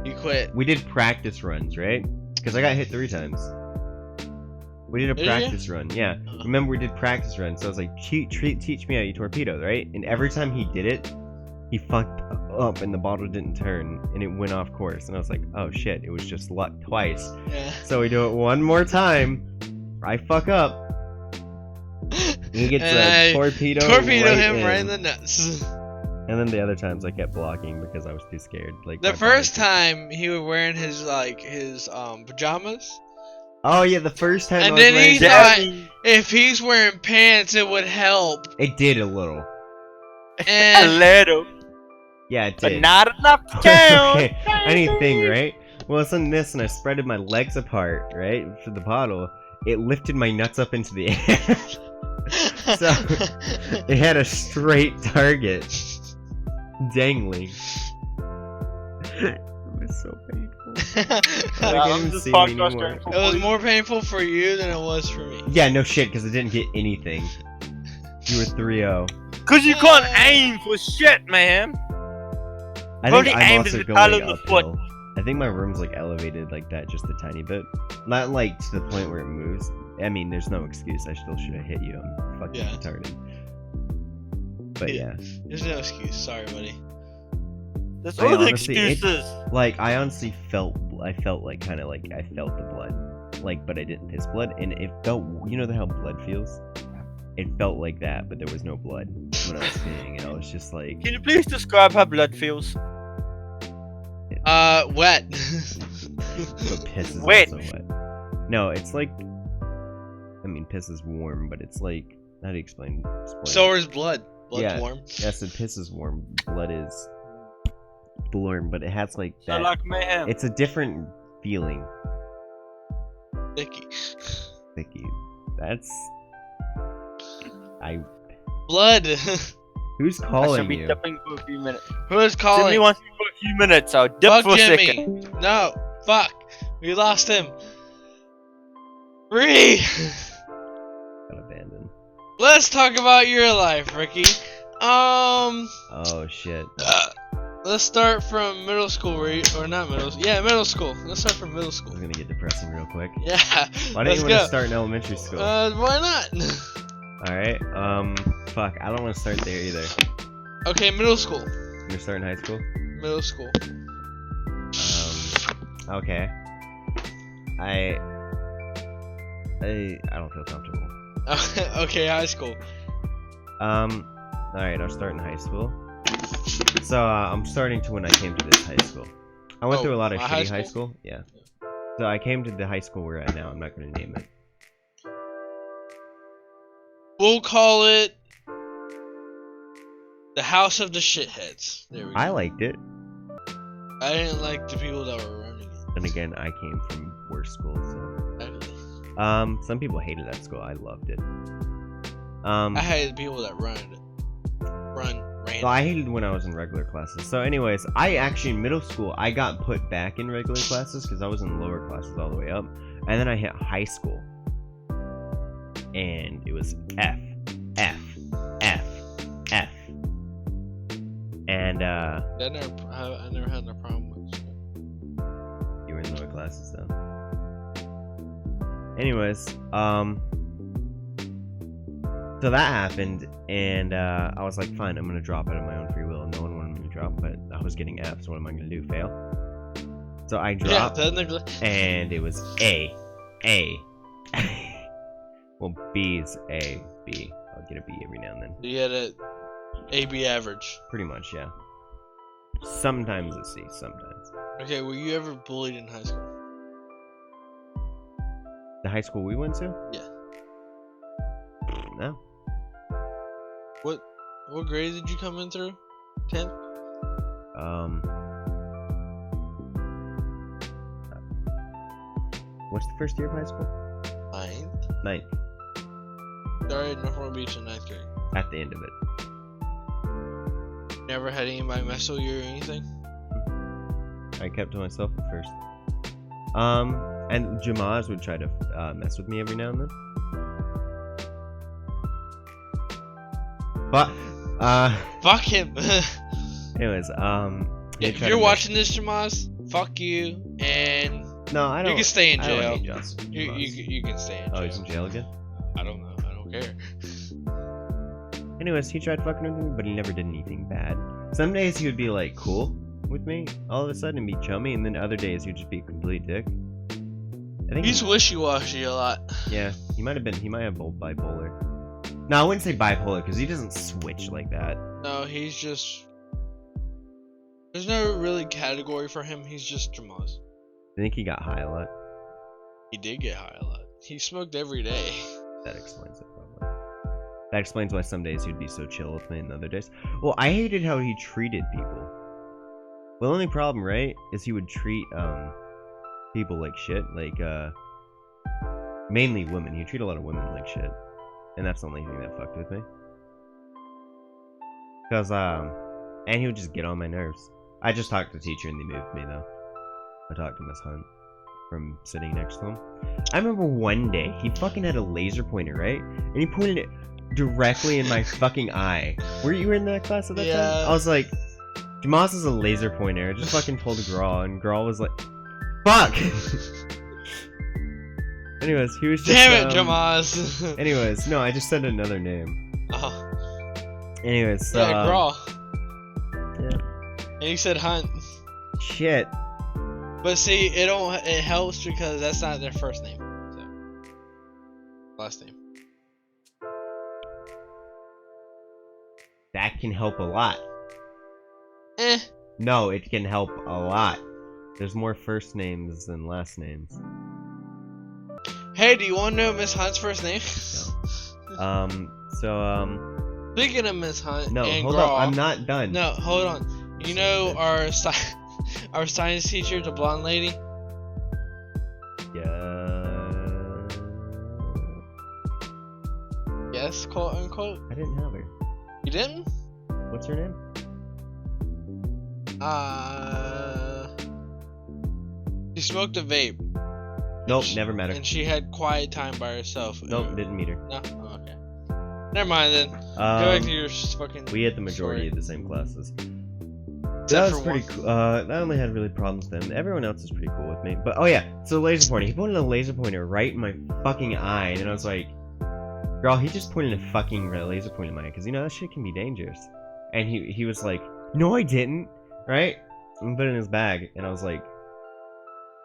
You quit. We did practice runs, right? Because I got hit 3 times. We did a Did ya? practice run, yeah. Remember we did practice runs, so I was like, teach me how you torpedo, right? And every time he did it, he fucked up and the bottle didn't turn and it went off course. And I was like, oh shit, it was just luck twice. Yeah. So we do it one more time. I fuck up. He gets And a I torpedo him in. right in the nuts. And then the other times I kept blocking because I was too scared. Like The my first body- time he was wearing his pajamas. Oh yeah, the first time. And I was then he wearing- thought if he's wearing pants, it would help. it did a little. A And little, Yeah, it but did. not enough to count. Okay, anything, right? Well, it's on this, and I spreaded my legs apart, right, for the bottle. It lifted my nuts up into the air. So, it had a straight target. Dangling. It was so painful. I can't even this see me podcast anymore. going for It was more painful for you than it was for me. Yeah, no shit, because I didn't get anything. You were 3-0. Cause you can't aim for shit, man. I Only think I'm aimed also at the Tyler going in the foot. uphill. I think my room's like elevated like that just a tiny bit. Not like to the point where it moves. I mean, there's no excuse. I still should have hit you. I'm fucking Yeah. retarded. But yeah. There's no excuse. Sorry, buddy. That's I all the honestly- it- excuses. Like, I honestly felt like kind of like I felt the blood. Like, but I didn't piss blood. And it felt, you know how blood feels? It felt like that, but there was no blood when I was peeing. And I was just like, Can you please describe how blood feels? Wet. but piss is Wait. also wet. No, it's like, I mean, piss is warm, but it's like, how do you explain So is blood. Blood's Yeah. warm. Yes, the piss is warm. Blood is warm, but it has like So that. like mayhem. It's a different feeling. Icky. Vicky. That's. Blood. Who's I should calling be you? dipping for a few minutes. Who is Jimmy calling? wants me for a few minutes, so dip Fuck for a Jimmy. second. No. Fuck. We lost him. Ree. Got abandoned. Let's talk about your life, Ricky. Oh shit. Let's start from middle school, or not middle? Yeah, middle school. Let's start from middle This school. is gonna get depressing real quick. Yeah. Why don't Let's you go. want to start in elementary school? Why not? Alright, fuck, I don't want to start there either. Okay, middle school. I'm gonna start in high school? Middle school. Okay. I don't feel comfortable. Okay, high school. Alright, I'll start in high school. So, I'm starting to when I came to this high school. I went Oh, through a lot of my shitty high high school? school. Yeah. So, I came to the high school we're at now. I'm not gonna name it. We'll call it the House of the Shitheads. There we go. I liked it. I didn't like the people that were running it. Then again, I came from worse schools, so. Actually. Some people hated that school. I loved it. I hated the people that ran it. Ran. So I hated when I was in regular classes. So anyways, I actually in middle school I got put back in regular classes because I was in lower classes all the way up, and then I hit high school, and it was F, F, F, F, and I never had no problem with school. you were in lower classes though. Anyways, so that happened, and I was like, fine, I'm gonna drop out of my own free will. No one wanted me to drop, but I was getting F's. What am I gonna do? Fail? So I Yeah, dropped, technically. and it was A. Well, B's A, B. I'll get a B every now and then. You had a AB average. Pretty much, yeah. Sometimes a C, sometimes. Okay, were you ever bullied in high school? The high school we went to? Yeah. No. What grade did you come in through? 10th? What's the first year of high school? 9th? 9th. Started in North Beach in 9th grade. At the end of it. Never had anybody mess with you or anything? I kept to myself at first. And Jamaz would try to mess with me every now and then. But, Fuck him! anyways, he If tried you're to mess- watching this, Jamaz, fuck you, and No, I don't. you can stay in I don't jail. hate Jamaz. You can stay in jail. Oh, he's in jail again? I don't know. I don't care. Anyways, he tried fucking with me, but he never did anything bad. Some days he would be like cool with me, all of a sudden be chummy, and then other days he'd just be a complete dick. I think He's wishy-washy a lot. yeah, he might have bipolar. No, I wouldn't say bipolar because he doesn't switch like that. No, he's just... There's no really category for him. He's just Jamaz. I think he got high a lot. He did get high a lot. He smoked every day. That explains it probably. That explains why some days he'd be so chill with me and other days. Well, I hated how he treated people. Well, the only problem, right, is he would treat people like shit. Like, mainly women. He would treat a lot of women like shit. And that's the only thing that fucked with me. Because, and he would just get on my nerves. I just talked to the teacher and they moved me, though. I talked to Miss Hunt from sitting next to him. I remember one day, he fucking had a laser pointer, right? And he pointed it directly in my fucking eye. Were you in that class at that time? I was like, Jamas is a laser pointer. I just fucking told Grawl, and Grawl was like, fuck! Anyways, he was just, damn it, Jamas! anyways, no, I just said another name. Oh. Anyways, so, Yeah, Grawl. yeah. And you said Hunt. Shit. But see, it helps because that's not their first name. So. Last name. That can help a lot. Eh. No, it can help a lot. There's more first names than last names. Hey, do you want to know Miss Hunt's first name? Speaking of Miss Hunt, No, and hold Grawl, on, I'm not done. No, hold on. You know our science teacher, the blonde lady? Yeah. Yes, quote unquote. I didn't have her. You didn't? What's her name? She smoked a vape. Nope, never met her. And she had quiet time by herself. Nope, didn't meet her. No? Oh, okay. Never mind then. Go back to your fucking. We had the majority story. of the same classes. Except That was for pretty one. cool. I only had really problems with them. Everyone else was pretty cool with me. But, oh yeah, so laser pointer. He pointed a laser pointer right in my fucking eye, and I was like, girl, he just pointed a fucking laser pointer in my eye, because, you know, that shit can be dangerous. And he was like, no, I didn't, right? And put it in his bag, and I was like,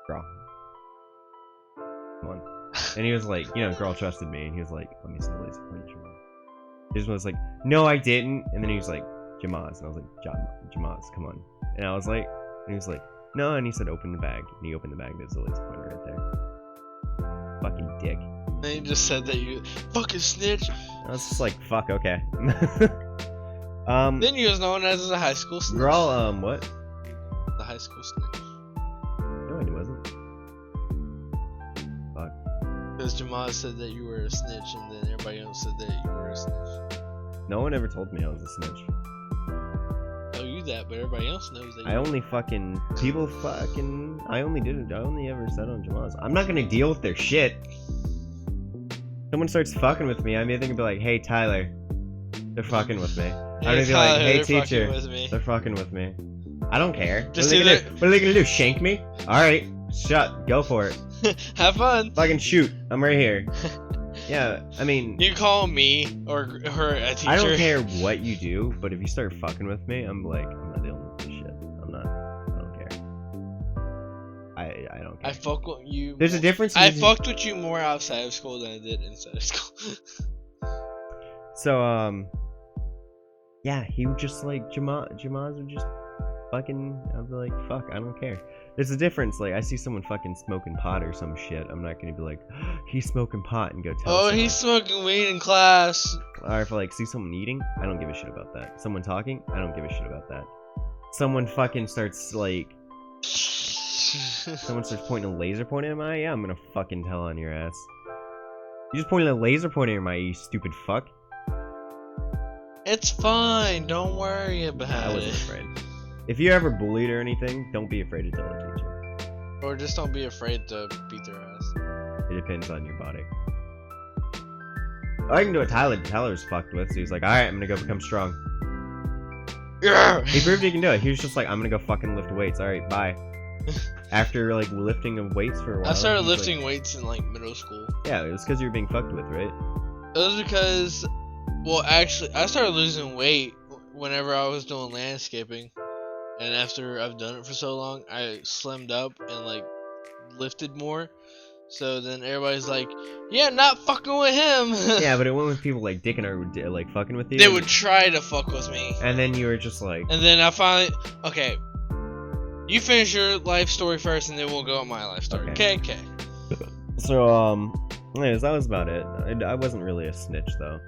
girl, come on. And he was like, you know, girl trusted me, and he was like, let me see the laser pointer. He was like, no, I didn't. And then he was like, Jamas. And I was like, Jamas, come on. And I was like, and he was like, no. And he said, open the bag. And he opened the bag. There's a laser pointer right there. Fucking dick. And you just said that you fucking snitch. I was just like, fuck, okay. Then you was known as a high school snitch. Grawl, what? The high school snitch. No, he wasn't. Fuck. Because Jamal said that you were a snitch, and then everybody else said that you were a snitch. No one ever told me I was a snitch. Tell you that, but everybody else knows that. I only fucking I only did it. I only ever said on Jamal's. I'm not gonna deal with their shit. Someone starts fucking with me, I may think and be like, hey Tyler, they're fucking with me. I'm gonna be like, hey teacher, they're fucking with me. I don't care. Just what are they gonna do? Shank me? Alright, go for it. Have fun. Fucking shoot. I'm right here. Yeah, I mean, You call me or her a teacher. I don't care what you do, but if you start fucking with me, I'm like, I'm not dealing with this shit. I don't care. I don't care. I fuck with you. There's a difference. I fucked with you more outside of school than I did inside of school. So, yeah, he would just like, Jamaz would just fucking, I'd be like, fuck, I don't care. There's a difference, like, I see someone fucking smoking pot or some shit, I'm not gonna be like, he's smoking pot and go tell someone. He's smoking weed in class. Or if I like see someone eating, I don't give a shit about that. Someone talking, I don't give a shit about that. Someone fucking starts like, someone starts pointing a laser pointer at my eye, yeah, I'm gonna fucking tell on your ass. You just pointed a laser pointer at my eye, you stupid fuck. It's fine. Don't worry about I wasn't it. afraid. If you're ever bullied or anything, don't be afraid to tell a teacher. Or just don't be afraid to beat their ass. It depends on your body. I can do what Tyler's fucked with, so he's like, alright, I'm gonna go become strong. Yeah. He proved he can do it. He was just like, I'm gonna go fucking lift weights. Alright, bye. After like lifting of weights for a while. I started he's lifting like, weights in like middle school. yeah, it was because you were being fucked with, right? It was because, well, actually, I started losing weight whenever I was doing landscaping. And after I've done it for so long, I slimmed up and like lifted more. So then everybody's like, yeah, not fucking with him. Yeah, but it went with people like dicking or like fucking with you. They would try to fuck with me. And then you were just like, And then I finally, okay, you finish your life story first and then we'll go on my life story. Okay. Okay. so anyways, that was about it. I wasn't really a snitch though.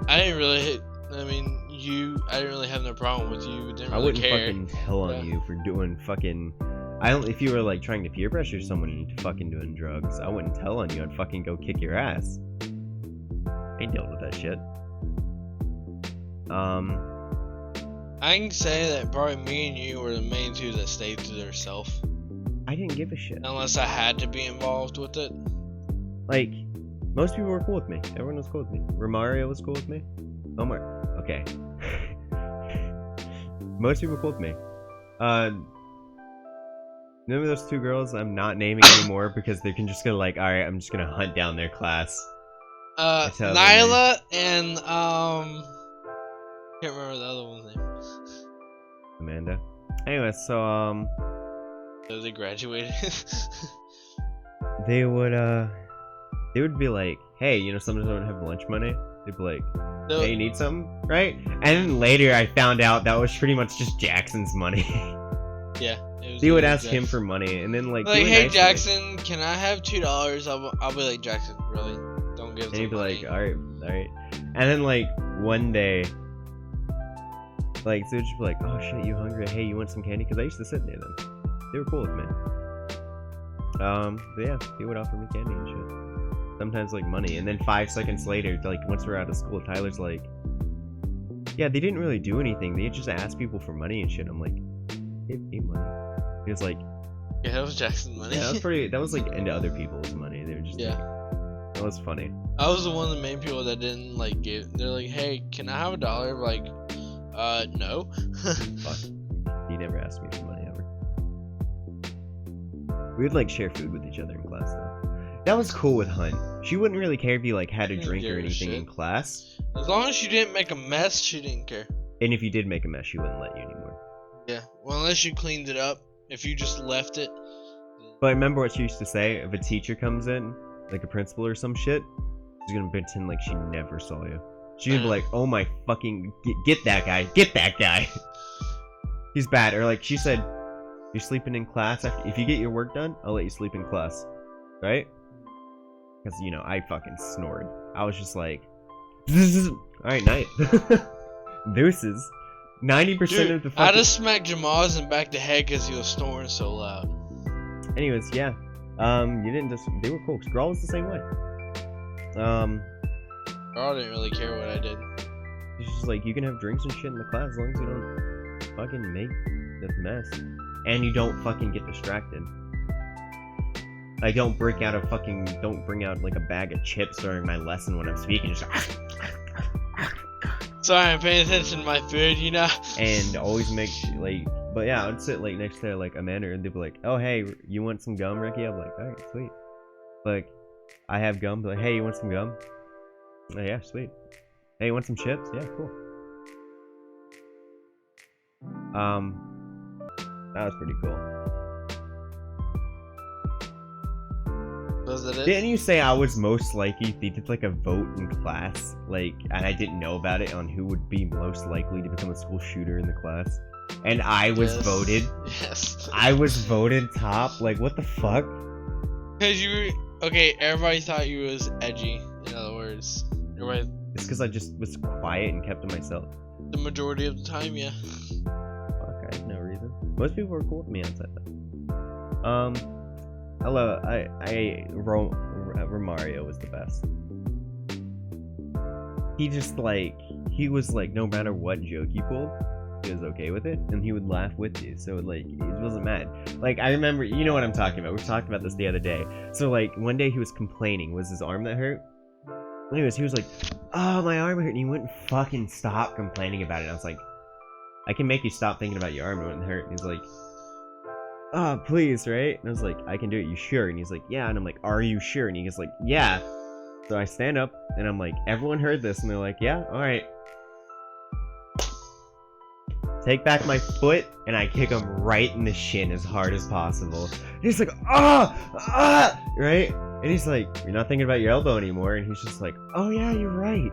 I didn't really, I didn't really have no problem with you. Didn't I really wouldn't care. fucking tell on Yeah. you for doing fucking. if you were like trying to peer pressure someone into fucking doing drugs, I wouldn't tell on you. I'd fucking go kick your ass. I ain't dealt with that shit. I can say that probably me and you were the main two that stayed to themselves. I didn't give a shit. Unless I had to be involved with it. Like, most people were cool with me. Everyone was cool with me. Romario was cool with me. Omar. Okay. Most people were cool with me. Remember those two girls I'm not naming anymore because they can just go like, alright, I'm just gonna hunt down their class. Nyla and can't remember the other one's name. Amanda. Anyway, so So they graduated. they would be like, hey, you know, someone doesn't have lunch money. They'd be like, hey, you need something, right? And then later I found out that was pretty much just Jackson's money. Yeah. It was They would ask him for money, and then like, hey Jackson, can I have $2? I'll be like, Jackson, really? Don't give. And he'd be money. like, alright. And then like one day, like they would just be like, oh shit, you hungry? Hey, you want some candy? Because I used to sit near them. They were cool with me. But yeah, he would offer me candy and shit. Sometimes like money, and then 5 seconds later, like once we're out of school, Tyler's like, yeah, they didn't really do anything. They just asked people for money and shit. I'm like, give me money. He was like, yeah, that was Jackson's money. yeah, that was pretty. That was like into other people's money. They were just Yeah. That was funny. I was one of the main people that didn't like give. They're like, hey, can I have $1? Like, no. Fuck. He never asked me for money ever. We would like share food with each other in class though. That was cool with Hunt. She wouldn't really care if you like had a Didn't drink give or a anything shit. in class. As long as you didn't make a mess, she didn't care. And if you did make a mess, she wouldn't let you anymore. Yeah. Well, unless you cleaned it up. If you just left it. But I remember what she used to say, if a teacher comes in, like a principal or some shit, she's gonna pretend like she never saw you. She's gonna be like, oh my fucking, get that guy. He's bad. Or like she said, you're sleeping in class, if you get your work done, I'll let you sleep in class. Right? Because, you know, I fucking snored. I was just like, alright, night. Deuces. 90% Dude, of the I fucking... just smacked Jamal's in back the head because he was snoring so loud. Anyways, yeah. You didn't just... They were cool. Scrawl was the same way. Carl didn't really care what I did. It's just like, you can have drinks and shit in the class as long as you don't fucking make this mess. And you don't fucking get distracted. Like, don't bring out like a bag of chips during my lesson when I'm speaking. Just Sorry, I'm paying attention to my food, you know? and always make like, but yeah, I'd sit like next to like Amanda and they'd be like, oh hey, you want some gum, Ricky? I'm like, alright, sweet. Like, I have gum, but like, hey, you want some gum? Oh, yeah, sweet. Hey, you want some chips? Yeah, cool. That was pretty cool. Was it it? Didn't you say I was most likely? They did like a vote in class, like, and I didn't know about it on who would be most likely to become a school shooter in the class, and I was Yes. voted. Yes. I was voted top. Like, what the fuck? Because you were... Okay, everybody thought you was edgy, in other words. Everybody... It's because I just was quiet and kept to myself. The majority of the time, yeah. Fuck, I have no reason. Most people were cool with me outside that. Hello, Romario was the best. He was like, no matter what joke you pulled, he was okay with it, and he would laugh with you, so like, he wasn't mad. Like, I remember, you know what I'm talking about, we talked about this the other day. So like, one day he was complaining, was his arm that hurt? Anyways, he was like, oh, my arm hurt, and he wouldn't fucking stop complaining about it. I was like, I can make you stop thinking about your arm, it wouldn't hurt. And he's like, oh, please, right? And I was like, I can do it, you sure? And he's like, yeah. And I'm like, are you sure? And he's like, yeah. So I stand up, and I'm like, everyone heard this? And they're like, yeah, alright. Take back my foot, and I kick him right in the shin as hard as possible. And he's like, ah, right? And he's like, you're not thinking about your elbow anymore. And he's just like, oh yeah, you're right.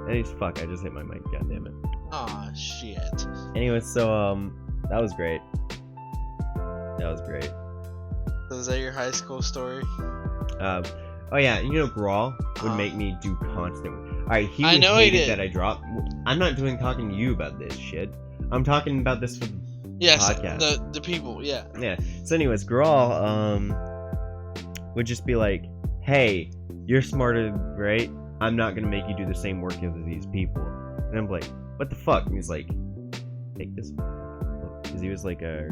And he's, fuck, I just hit my mic, goddammit. Aw, shit. Anyway, so, that was great. That was great. So is that your high school story? Oh yeah, you know Grawl would make me do constant. Alright, he I would know he hate it did. that I dropped. I'm not talking to you about this shit. I'm talking about this Yes, podcast. the people. Yeah. Yeah. So, anyways, Grawl would just be like, "Hey, you're smarter, right? I'm not gonna make you do the same work as these people." And I'm like, "What the fuck?" And he's like, "Take this," because he was like a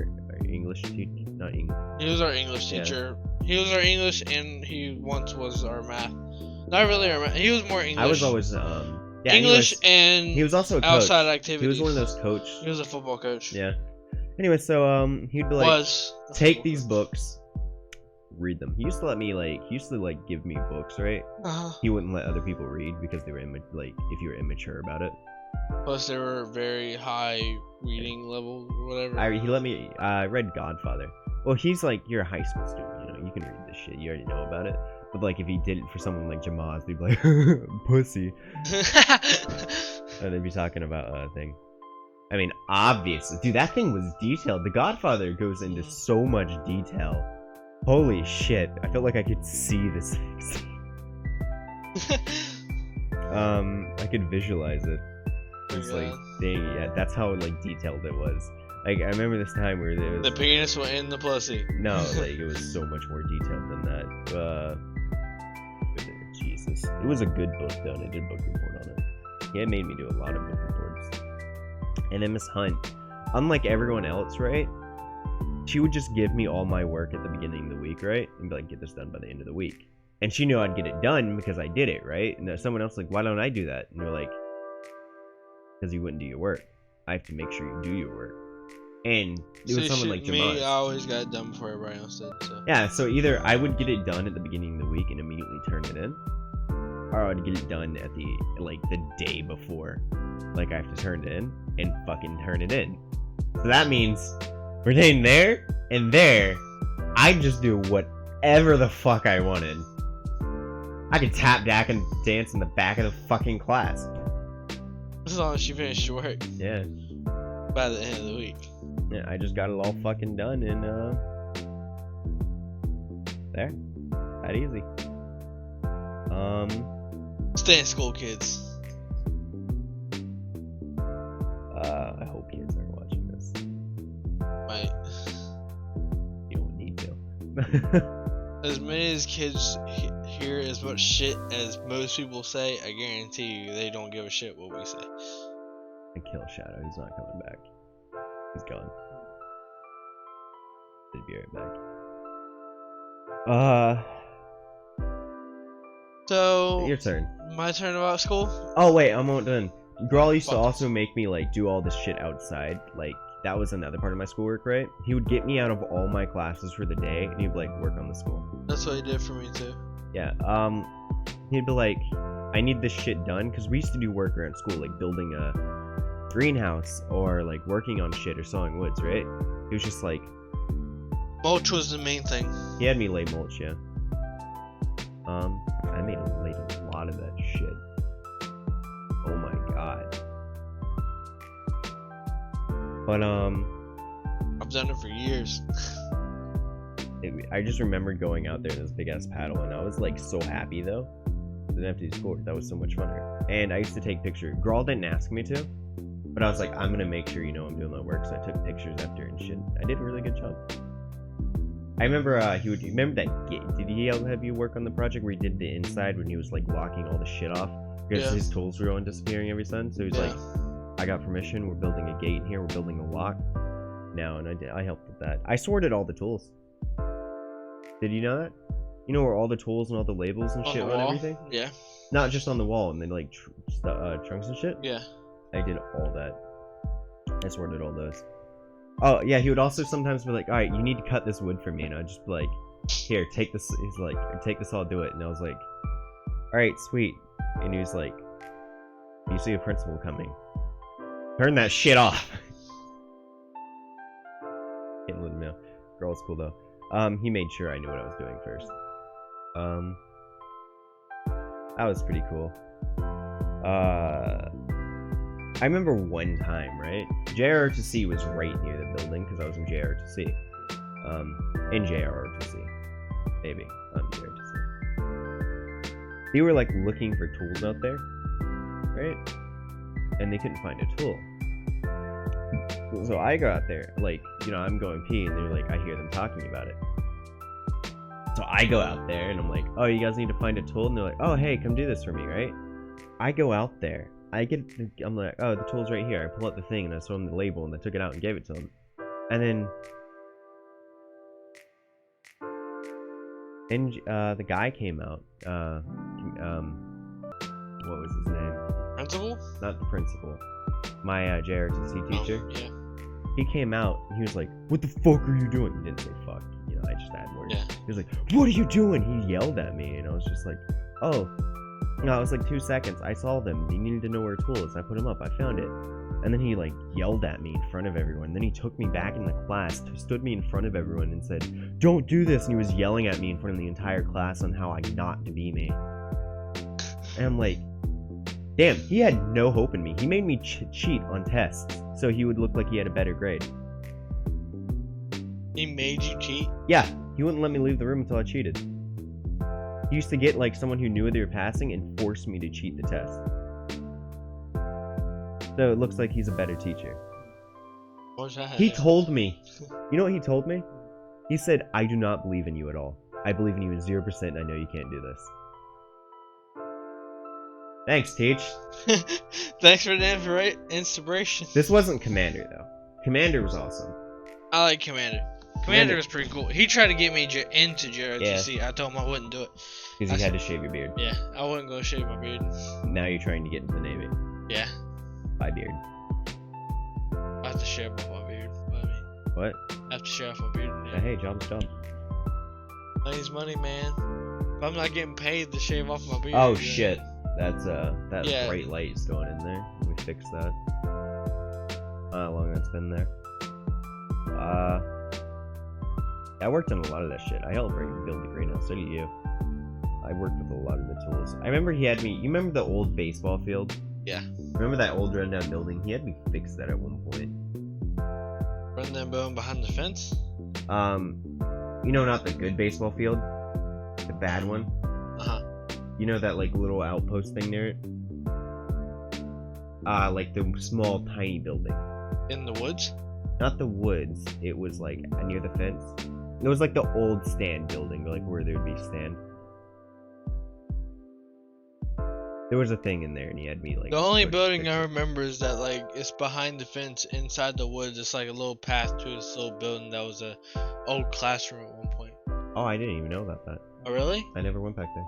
English teacher, not English. He was our English Yeah. teacher. He was our English, and he once was our math. Not really our math. He was more English. I was always yeah, English anyways, and he was also a coach. outside activities. He was one of those coach. He was a football coach. Yeah. Anyway, so he'd be like, was a take football these coach. books, read them. He used to let me give me books, right? Uh-huh. He wouldn't let other people read because they were if you were immature about it. Plus, they were very high reading level or whatever. He let me. I read Godfather. Well, he's like, you're a high school student, you know, you can read this shit. You already know about it. But like, if he did it for someone like Jamaz, they'd be like, pussy, and they'd be talking about a thing. I mean, obviously, dude, that thing was detailed. The Godfather goes into so much detail. Holy shit! I felt like I could see this. I could visualize it. It's like, dang, yeah, that's how like detailed it was. Like, I remember this time where there was The penis went in the pussy. no, like it was so much more detailed than that. Jesus, it was a good book though, and I did a book report on it. Yeah, it made me do a lot of book reports. And then Miss Hunt, unlike everyone else, right? She would just give me all my work at the beginning of the week, right? And be like, get this done by the end of the week. And she knew I'd get it done because I did it, right? And there's someone else like, why don't I do that? And they're like, because you wouldn't do your work. I have to make sure you do your work. And it was someone like me, Jamaz. I always got it done before everybody else did. So. Yeah, so either I would get it done at the beginning of the week and immediately turn it in, or I would get it done at the day before. Like, I have to turn it in and fucking turn it in. So that means between there and there, I just do whatever the fuck I wanted. I could tap back and dance in the back of the fucking class. As long as she finished your work Yeah. by the end of the week. Yeah, I just got it all fucking done and there. That easy. Stay in school, kids. I hope kids aren't watching this. Might. You don't need to. As many as kids hear as much shit as most people say, I guarantee you they don't give a shit what we say. I kill Shadow. He's not coming back. He's gone. He'll be right back. So, Your turn. my turn about school? Oh wait, I'm not done. Grawl used to Fuck. also make me like do all this shit outside. Like, that was another part of my schoolwork, right? He would get me out of all my classes for the day, and he'd be like, work on the school. That's what he did for me too. Yeah. He'd be like, I need this shit done, because we used to do work around school, like building a greenhouse or like working on shit or sawing woods, right? He was just like, Mulch was the main thing. he had me lay mulch, yeah. I made a lot of that shit. Oh my god. But I've done it for years. I just remember going out there in this big ass paddle, and I was like so happy though. I didn't have to do schoolwork. That was so much funner. And I used to take pictures. Grawl didn't ask me to, but I was like, I'm gonna make sure you know I'm doing my work. So I took pictures after and shit. I did a really good job. I remember he would. Remember that? Did he have you work on the project where he did the inside when he was like locking all the shit off because Yeah. his tools were on disappearing every sudden? So he was Yeah. like, I got permission. We're building a gate in here. We're building a lock now, and I helped with that. I sorted all the tools. Did you know that? You know where all the tools and all the labels and On shit the went, wall? everything? Yeah. Not just on the wall and then like trunks and shit. Yeah. I did all that. I sorted all those. Oh yeah, he would also sometimes be like, all right, you need to cut this wood for me, and I'd just be like, here, take this. He's like, take this, I'll do it. And I was like, all right, sweet. And he was like, you see a principal coming. Turn that shit off. Can't let him know. Girl's cool though. He made sure I knew what I was doing first. That was pretty cool. I remember one time, right? JROTC was right near the building because I was in JROTC. In JROTC. Maybe. JROTC. They were like looking for tools out there, right? And they couldn't find a tool. So I go out there, like, you know, I'm going pee, and they're like, I hear them talking about it. So I go out there, and I'm like, oh, you guys need to find a tool? And they're like, oh, hey, come do this for me, right? I go out there. I'm like, oh, the tool's right here. I pull out the thing, and I showed them the label, and I took it out and gave it to them. And then the guy came out. What was his name? Principal? Not the principal. My JRTC teacher. Oh, yeah. He came out and he was like, "What the fuck are you doing?" He didn't say fuck. You know, I just add words. Yeah. He was like, "What are you doing?" He yelled at me, and I was just like, "Oh." No, it was like 2 seconds. I saw them. He needed to know where a tool is. I put him up. I found it. And then he like yelled at me in front of everyone. Then he took me back in the class, stood me in front of everyone, and said, "Don't do this." And he was yelling at me in front of the entire class on how I not to be me. And I'm like, damn, he had no hope in me. He made me cheat on tests so he would look like he had a better grade. He made you cheat? Yeah, he wouldn't let me leave the room until I cheated. He used to get like someone who knew they were passing and force me to cheat the test. So it looks like he's a better teacher. What's that? He told me. You know what he told me? He said, "I do not believe in you at all. I believe in you in 0%, and I know you can't do this." Thanks, Teach. Thanks for the inspiration. This wasn't Commander, though. Commander was awesome. I like Commander. Commander was pretty cool. He tried to get me into JRTC. Yeah. I told him I wouldn't do it. Because you had to shave your beard. Yeah, I wouldn't go shave my beard. Now you're trying to get into the Navy. Yeah, By beard. I have to shave off my beard. What I mean, What? I have to shave off my beard. Yeah, hey, job's job. Money's money, man. If I'm not getting paid to shave off my beard. Oh, then- shit. That Yeah. bright light is going in there. We fixed that. How long that's been there. I worked on a lot of that shit. I helped build the greenhouse. So did you. I worked with a lot of the tools. I remember he had me. You remember the old baseball field? Yeah. Remember that old rundown building? He had me fix that at one point. Run that bone behind the fence. You know, not the good baseball field, the bad one. You know that like little outpost thing near it? Like the small tiny building. In the woods. Not the woods. It was like near the fence. It was like the old stand building, like where there would be stand. There was a thing in there, and he had me like. The only push building fix I it. remember is that like it's behind the fence, inside the woods. It's like a little path to this little building that was a old classroom at one point. Oh, I didn't even know about that. Oh really? I never went back there.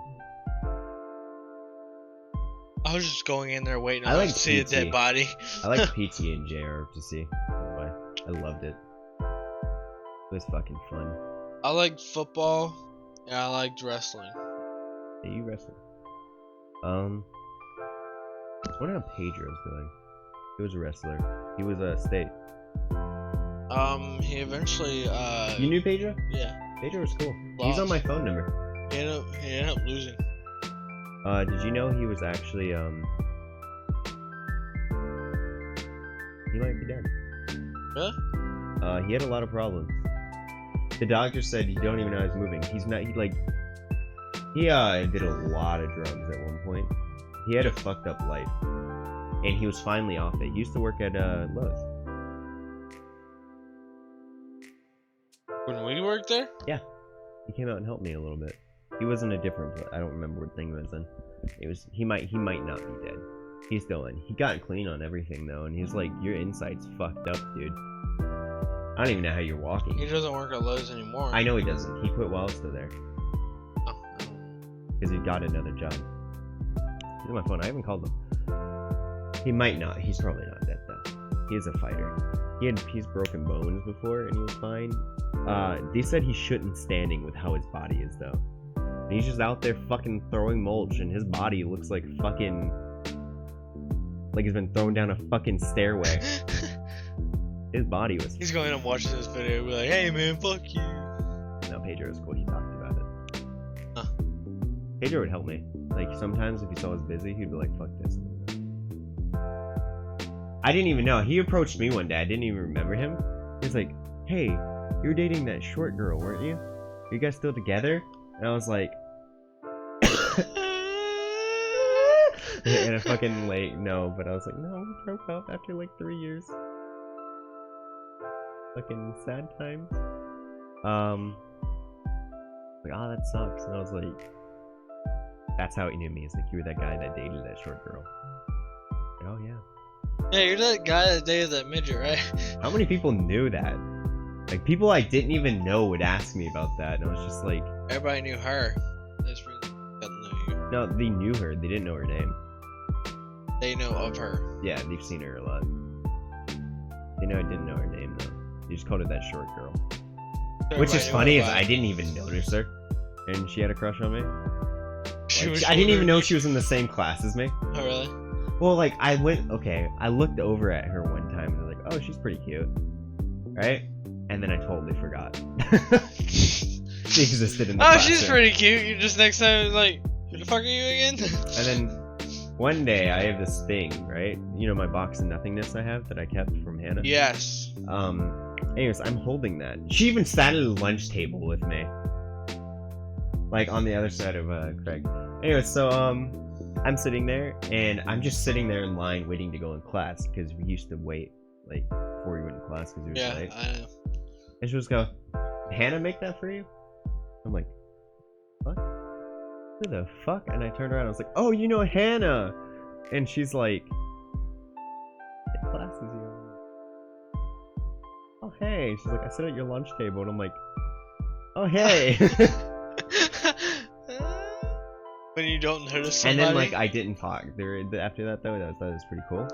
I was just going in there waiting I to like see a PT. dead body. I liked PT and JRTC. By the way. I loved it. It was fucking fun. I liked football and I liked wrestling. Yeah, you wrestled. I wonder how Pedro's doing. He was a wrestler. He was a state. He eventually You knew Pedro? yeah, Pedro was cool. He's on Lost. my phone number. he ended up losing. Did you know he was actually he might be dead. Really? He had a lot of problems. The doctor said he don't even know how he's moving. He's not. He did a lot of drugs at one point. He had a fucked up life, and he was finally off it. He used to work at Lowe's. When we worked there? He came out and helped me a little bit. He was in a different. I don't remember what thing he was in. It was. He might not be dead. He's still in. He got clean on everything though, and he's like, "Your inside's fucked up, dude. I don't even know how you're walking." He doesn't work at Lowe's anymore. I know he doesn't. He quit while I was still there Oh, because he got another job. He's on my phone. I haven't called him. He might not. He's probably not dead though. He is a fighter. He's broken bones before, and he was fine. They said he shouldn't standing with how his body is though. And he's just out there fucking throwing mulch, and his body looks like fucking like he's been thrown down a fucking stairway. His body was. He's going and watching this video and be like, hey man, fuck you. No, Pedro was cool. He talked about it. Huh. Pedro would help me. Like sometimes if he saw I was busy, he'd be like, "Fuck this." I didn't even know. He approached me one day. I didn't even remember him. He was like, "Hey, you were dating that short girl, weren't you? Are you guys still together?" And I was like, and I fucking no, but I was like, no, we broke up after like 3 years. fucking sad times. Like, oh, that sucks. And I was like, that's how he knew me. It's like, you were that guy that dated that short girl. Like, oh yeah. Yeah, you're that guy that dated that midget, right? How many people knew that? Like, people I didn't even know would ask me about that, and I was just like, Everybody knew her. That's really got to know you. no, they knew her. They didn't know her name. They know of her. Yeah, they've seen her a lot. They know I didn't know her name though. They just called her that short girl. Which is Everybody knew funny her is by- I didn't even notice her, and she had a crush on me. She Like, was I didn't even shorter. know she was in the same class as me. Oh, really? Well, like I looked over at her one time and I was like, oh, she's pretty cute, right? And then I totally forgot. She existed in the Oh, classroom. she's pretty cute. You just next time like, who the fuck are you again? And then one day I have this thing, right? You know my box of nothingness I have that I kept from Hannah? Yes. Anyways, I'm holding that. She even sat at a lunch table with me. Like on the other side of Craig. Anyways, so I'm sitting there and I'm just sitting there in line waiting to go in class because we used to wait like before we went in class because it was Yeah, late. I know. And she just go, Hannah make that for you? I'm like, what? Who the fuck? And I turned around and I was like, oh, you know Hannah! And she's like, what class is you? Oh, hey. She's like, I sit at your lunch table. And I'm like, oh, hey. When you don't notice And somebody. then, like, I didn't talk. After that, though, that was pretty cool.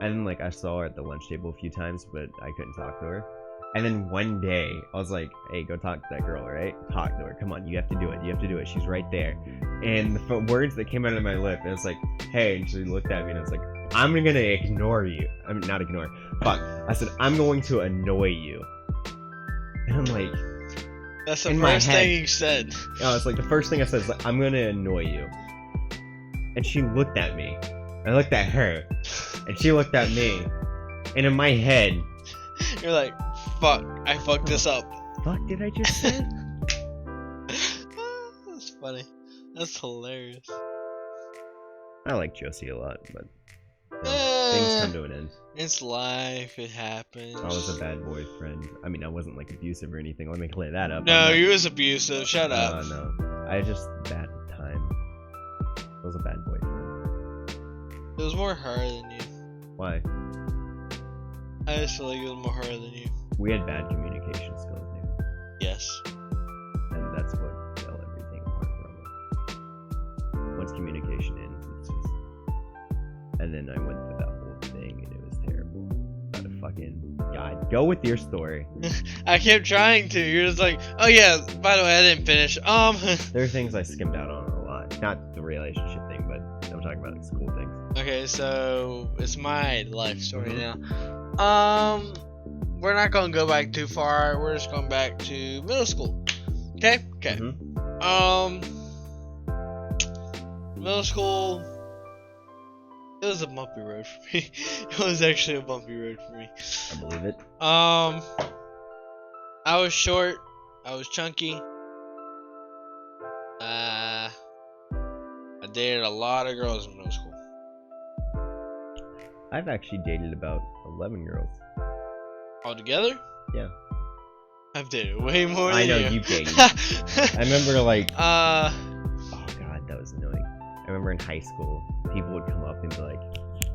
And then, like, I saw her at the lunch table a few times, but I couldn't talk to her. And then one day, I was like, hey, go talk to that girl, right? Talk to her. Come on, you have to do it. You have to do it. She's right there. And the words that came out of my lip, it was like, hey. And she looked at me and I was like, I'm gonna ignore you. I mean, not ignore. Fuck. I said, I'm going to annoy you. And I'm like, That's the in my first head. thing you said. it's like the first thing I said is like, I'm gonna annoy you. And she looked at me. I looked at her. And she looked at me. And in my head, You're like, fuck, I fucked this up. fuck did I just say? That's funny. That's hilarious. I like Josie a lot, but things come to an end. It's life. It happens. I was a bad boyfriend. I mean, I wasn't like abusive or anything. Let me clear that up. No, I'm not- you was abusive. Shut up. No. I just bad time. I was a bad boyfriend. It was more her than you. Why? I just feel like it was more her than you. We had bad communication skills, dude. Yes. And that's what fell everything apart from it. Once communication ends, it's just. And then I went through that whole thing, and it was terrible. Not a fucking god. Go with your story. I kept trying to. You're just like, oh yeah. By the way, I didn't finish. There are things I skimmed out on a lot. Not the relationship thing, but I'm talking about like school things. Okay, so it's my life story now. We're not gonna go back too far. We're just going back to middle school. Okay. Okay. Mhm. Middle school. It was a bumpy road for me. It was actually a bumpy road for me. I believe it. I was short. I was chunky. I dated a lot of girls in middle school. I've actually dated about 11 girls. Altogether? Yeah. I've dated way more I than know you. you've dated. I remember like, uh, oh god, that was annoying. I remember in high school, people would come up and be like,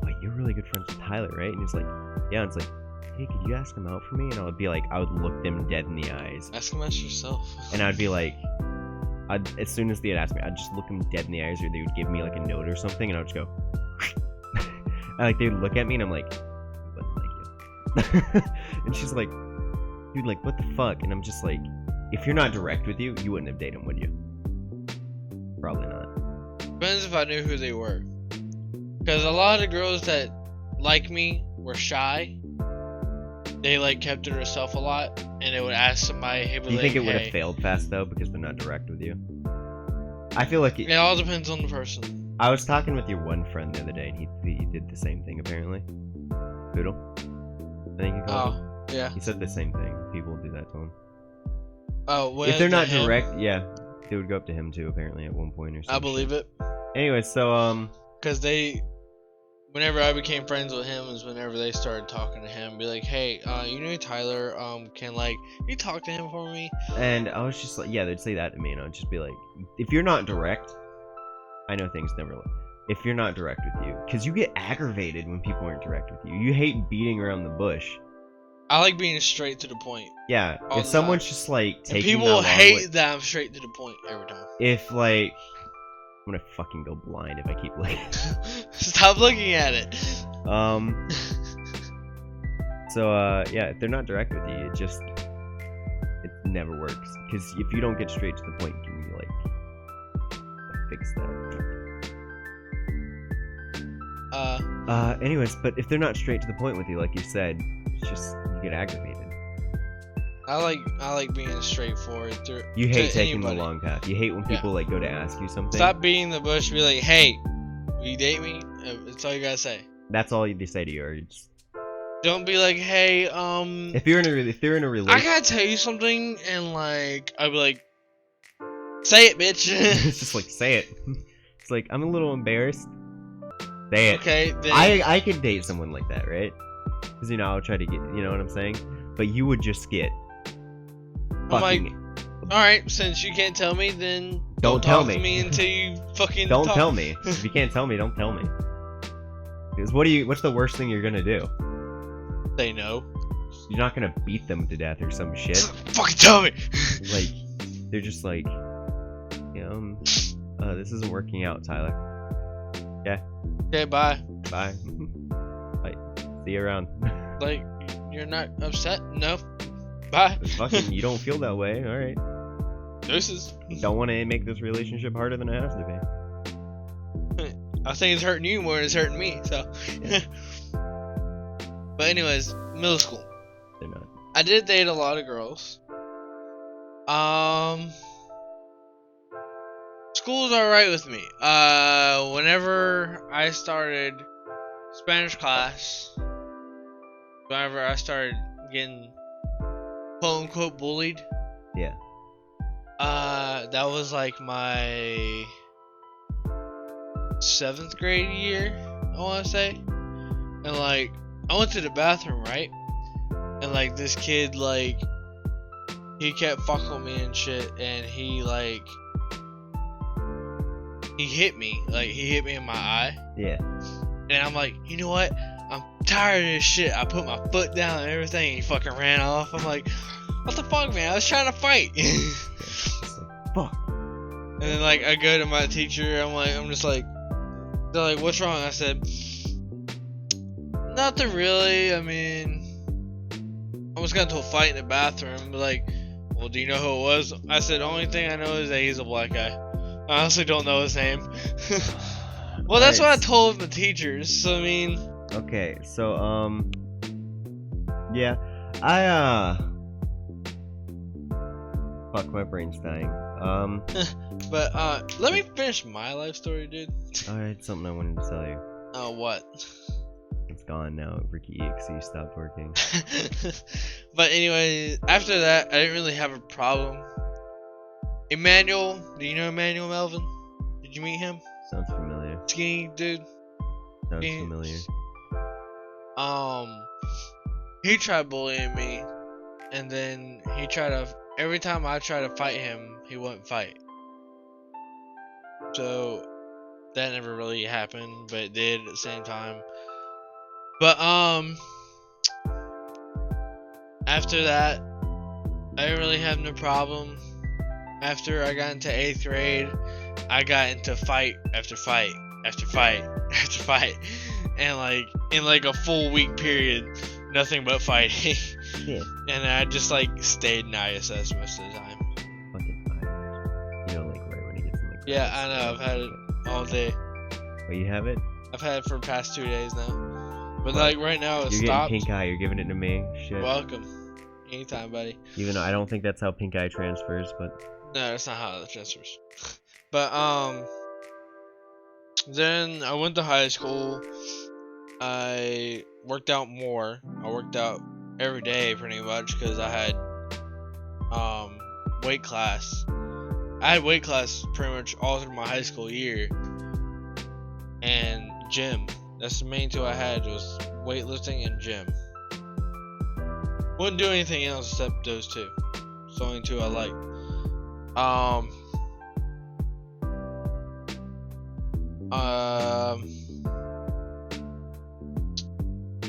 "Oh, you're really good friends with Tyler, right?" And he's like, "Yeah." And it's like, "Hey, could you ask him out for me?" And I would be like, I would look them dead in the eyes, ask him about yourself. and I'd be like, as soon as they'd ask me, I'd just look them dead in the eyes, or they would give me like a note or something, and I would just go, and like they would look at me, and I'm like, "I wouldn't like you." And she's like, "Dude, like, what the fuck?" And I'm just like, if you're not direct with you, you wouldn't have dated him, would you? Probably not. Depends if I knew who they were. Because a lot of girls that like me were shy. They like kept to herself a lot, and they would ask somebody, "Hey, Do you think it would hey." have failed fast though because they're not direct with you? I feel like It all depends on the person. I was talking with your one friend the other day, and he did the same thing apparently. Poodle, I think you called him. Oh, yeah. He said the same thing. People do that to him. Oh, when If they're not him, direct, yeah, they would go up to him too apparently at one point or something. I believe it. Anyway, so Because when whenever I became friends with him is whenever they started talking to him, be like, hey, you know Tyler, can like you talk to him for me? And I was just like, yeah, they'd say that to me, and I'd just be like, if you're not direct, I know things never. If you're not direct with you, because you get aggravated when people aren't direct with you. You hate beating around the bush. I like being straight to the point. Yeah, All if the someone's time. just like And taking people that long hate way- that I'm straight to the point every time. if like, I'm gonna fucking go blind if I keep looking. Stop looking at it. So yeah, if they're not direct with you, it never works. Because if you don't get straight to the point, can you like fix that? Anyways, but if they're not straight to the point with you, like you said, it's just you get aggravated. I like being straightforward. You hate to taking anybody. the long path. You hate when people like go to ask you something. Stop beating the bush. Be like, hey, will you date me? That's all you gotta say. That's all you say to you. Or you just... Don't be like, hey, if they're in a I relationship, gotta tell you something, and like, I'd be like, say it, bitch. it's just like say it. It's like I'm a little embarrassed. Say it. Okay, then. I could date someone like that, right? Because I'll try to get, you know what I'm saying. But you would just get I'm like, fucking. alright, since you can't tell me, then Don't tell talk to me. me until you fucking Don't talk. tell me. If you can't tell me, don't tell me. Because what's the worst thing you're gonna do? They know. You're not gonna beat them to death or some shit. Fucking tell me. Like, they're just like, this isn't working out, Tyler. Okay, bye. Bye. Bye. See you around. Like, you're not upset? No. Bye. Fucking, you don't feel that way. All right. Deuces. Don't want to make this relationship harder than it has to be. I think it's hurting you more than it's hurting me, so. But anyways, middle school. They're not. I did date a lot of girls. School's alright with me. Whenever I started Spanish class, whenever I started getting quote unquote bullied, Yeah. that was like my 7th grade year, I want to say. And like, I went to the bathroom, right? And like, this kid, like, he kept fucking with me and shit, and he hit me. Like, he hit me in my eye. Yeah. And I'm like, you know what? I'm tired of this shit. I put my foot down and everything, and he fucking ran off. I'm like, what the fuck, man? I was trying to fight. It's like, fuck. And then like, I go to my teacher. I'm just like, they're like, what's wrong? I said, nothing really. I mean, I was got into a fight in the bathroom. But like, well, do you know who it was? I said, only thing I know is that he's a black guy. I honestly don't know his name. Well, that's what I told the teachers. So I mean, Okay, so yeah, fuck, my brain's dying. but let me finish my life story, dude. Alright, something I wanted to tell you. Oh, what? It's gone now. Ricky EXE stopped working. But anyway, after that, I didn't really have a problem. Emmanuel, do you know Emmanuel Melvin? Did you meet him? Sounds familiar. Skinny dude. Sounds Yeah. familiar. He tried bullying me, and then he tried to. Every time I tried to fight him, he wouldn't fight. So that never really happened, but it did at the same time. But after that, I didn't really have no problem. After I got into 8th grade, I got into fight after fight after fight after fight, and like in like a full week period, nothing but fighting. Yeah. And I just like stayed in ISS most of the time. Fucking fire. You know, like right when he gets in the Yeah, I know. I've had it all day. Oh, you have it? I've had it for the past 2 days now. But Wow. like right now, it's You're stopped. getting pink eye. You're giving it to me. Shit. Welcome. Anytime, buddy. Even though I don't think that's how pink eye transfers, but No, that's not how it transfers. But then I went to high school. I worked out more. I worked out every day pretty much because I had weight class. I had weight class pretty much all through my high school year, and gym That's the main two I had, was weightlifting and gym. Wouldn't do anything else except those two. It's the only two I like.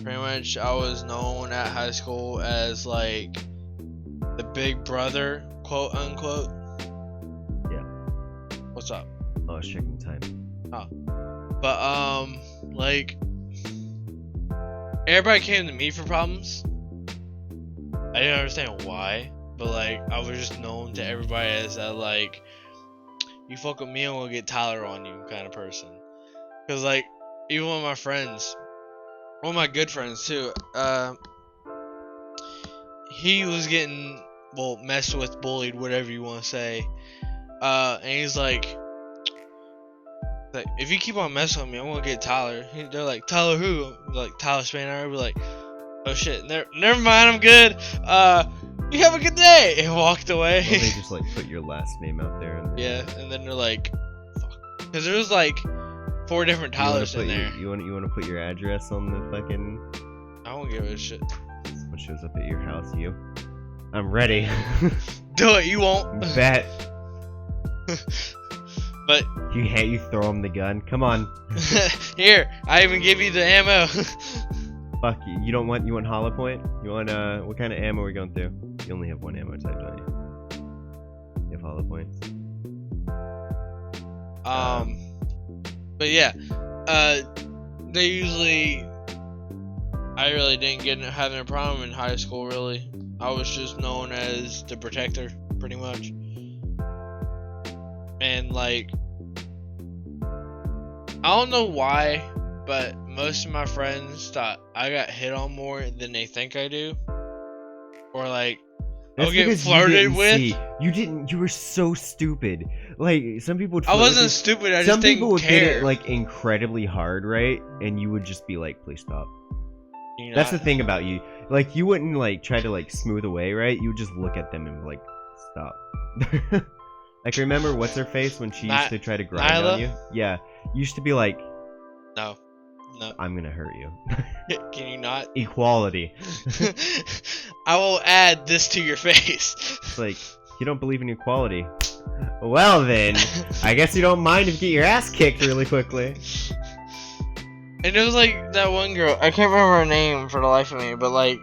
Pretty much I was known at high school as like the big brother, quote unquote. Yeah. What's up? Oh, I was checking time. But like everybody came to me for problems. I didn't understand why, but like I was just known to everybody as that like, you fuck with me, I'm gonna get Tyler on you kind of person. Cause like even one of my friends, one of my good friends too, he was getting messed with, bullied, whatever you want to say, and he's like, if you keep on messing with me, I'm gonna get Tyler. They're like, Tyler who? Like Tyler Spanner. We're like, oh shit, never mind, I'm good. You have a good day, and walked away. Well, they just like put your last name out there. And yeah, and then they're like, fuck, because there was like 4 different Tylers in there. You want to put your address on the fucking? I don't give a shit. What shows up at your house? You? I'm ready. Do it. You won't. Bet. But You throw him the gun. Come on. here, I even give you the ammo. Fuck you. You want hollow point? You want what kind of ammo are we going through? You only have one ammo type, don't you? You have hollow points. But yeah, they usually, I really didn't get having a problem in high school. Really, I was just known as the protector, pretty much. And like, I don't know why, but most of my friends thought I got hit on more than they think I do, or like I'll get flirted with. You were so stupid. Like some people would I wasn't stupid, I just didn't care. Some people would get it like incredibly hard, right? And you would just be like, please stop. You know, that's the thing about you. Like you wouldn't like try to like smooth away, right? You would just look at them and be like, stop. Like remember what's her face when she used to try to grind Nyla? on you? Yeah. You used to be like, no. I'm gonna hurt you. Can you not? Equality. I will add this to your face. It's like, you don't believe in equality. Well then, I guess you don't mind if you get your ass kicked really quickly. And it was like that one girl, I can't remember her name for the life of me, but like,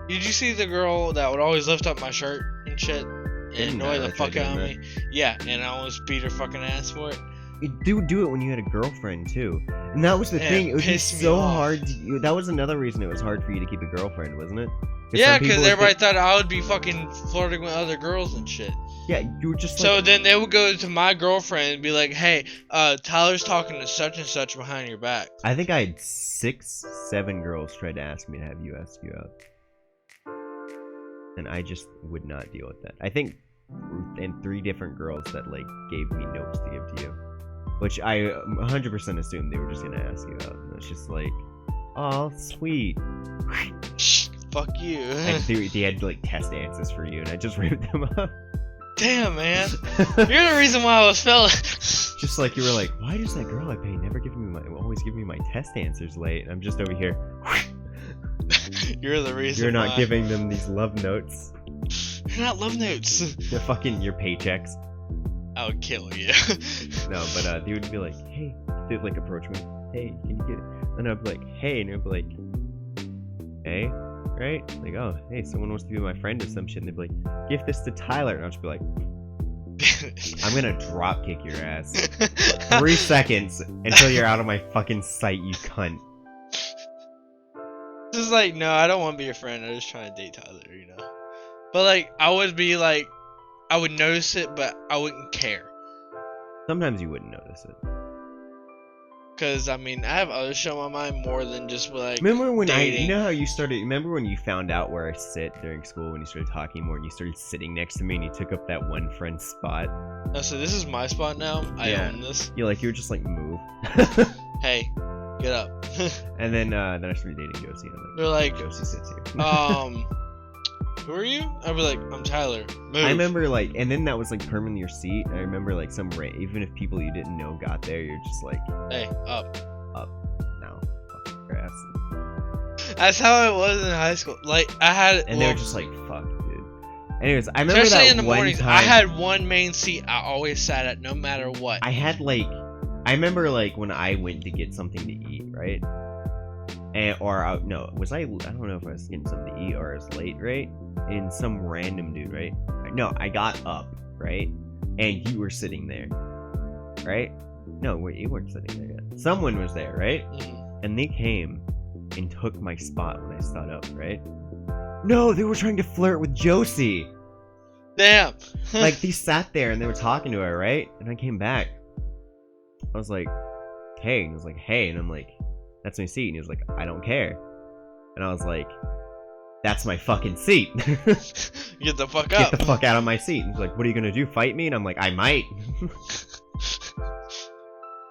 did you see the girl that would always lift up my shirt and shit and annoy the fuck out of me? Yeah, and I almost beat her fucking ass for it. Do it when you had a girlfriend too, and that was the thing. It was just so hard. That was another reason it was hard for you to keep a girlfriend, wasn't it? Yeah, because everybody thought I would be fucking flirting with other girls and shit. Yeah, you were just. So then they would go to my girlfriend and be like, "Hey, Tyler's talking to such and such behind your back." I think I had 6, 7 girls try to ask me to have you ask you out, and I just would not deal with that. I think, and 3 different girls that like gave me notes to give to you. Which I 100% assumed they were just gonna ask you out. And it's just like, oh, sweet. Fuck you. And they had like test answers for you, and I just ripped them up. Damn, man. You're the reason why I was failing. Just like you were like, why does that girl I pay never always give me my test answers late? And I'm just over here. You're the reason. You're not giving them these love notes. They're not love notes. They're fucking your paychecks. I would kill you. No, but they would be like, hey, they'd like approach me. Hey, can you get it? And I'd be like, hey, and they'd be like, hey, right? Like, oh, hey, someone wants to be my friend or some shit. And they'd be like, give this to Tyler. And I'll just be like, I'm gonna drop kick your ass. 3 seconds until you're out of my fucking sight, you cunt. Just like, no, I don't want to be your friend. I'm just trying to date Tyler, you know. But like, I would be like, I would notice it, but I wouldn't care. Sometimes you wouldn't notice it. Cause I mean, I have other shit on my mind more than just like. Remember when dating. you know how you started? Remember when you found out where I sit during school? When you started talking more, and you started sitting next to me, and you took up that one friend's spot. Oh, so this is my spot now. I own this. You were just like move. Hey, get up. And then I started dating Josie. And They're like, Josie sits here. Who are you? I'd be like, I'm Tyler. Move. I remember like, and then that was like permanently your seat. I remember like even if people you didn't know got there, you're just like, hey, up now. That's how it was in high school. Like I had, And they were just like, "Fuck, dude." Anyways, I remember especially that in the one mornings. time. I had one main seat. I always sat at, no matter what. I had like, I remember like when I went to get something to eat, right? No, was I don't know if I was getting something to eat or I was late, right? And some random dude, right? No, I got up, right? And you were sitting there, right? No, wait, you weren't sitting there yet. Someone was there, right? And they came and took my spot when I stood up, right? No, they were trying to flirt with Josie. Damn. Like, they sat there and they were talking to her, right? And I came back. I was like, hey. And he was like, hey. And I'm like, that's my seat. And he was like, I don't care. And I was like, that's my fucking seat. Get the fuck up. Get the fuck out of my seat. And he's like, what are you gonna do? Fight me? And I'm like, I might.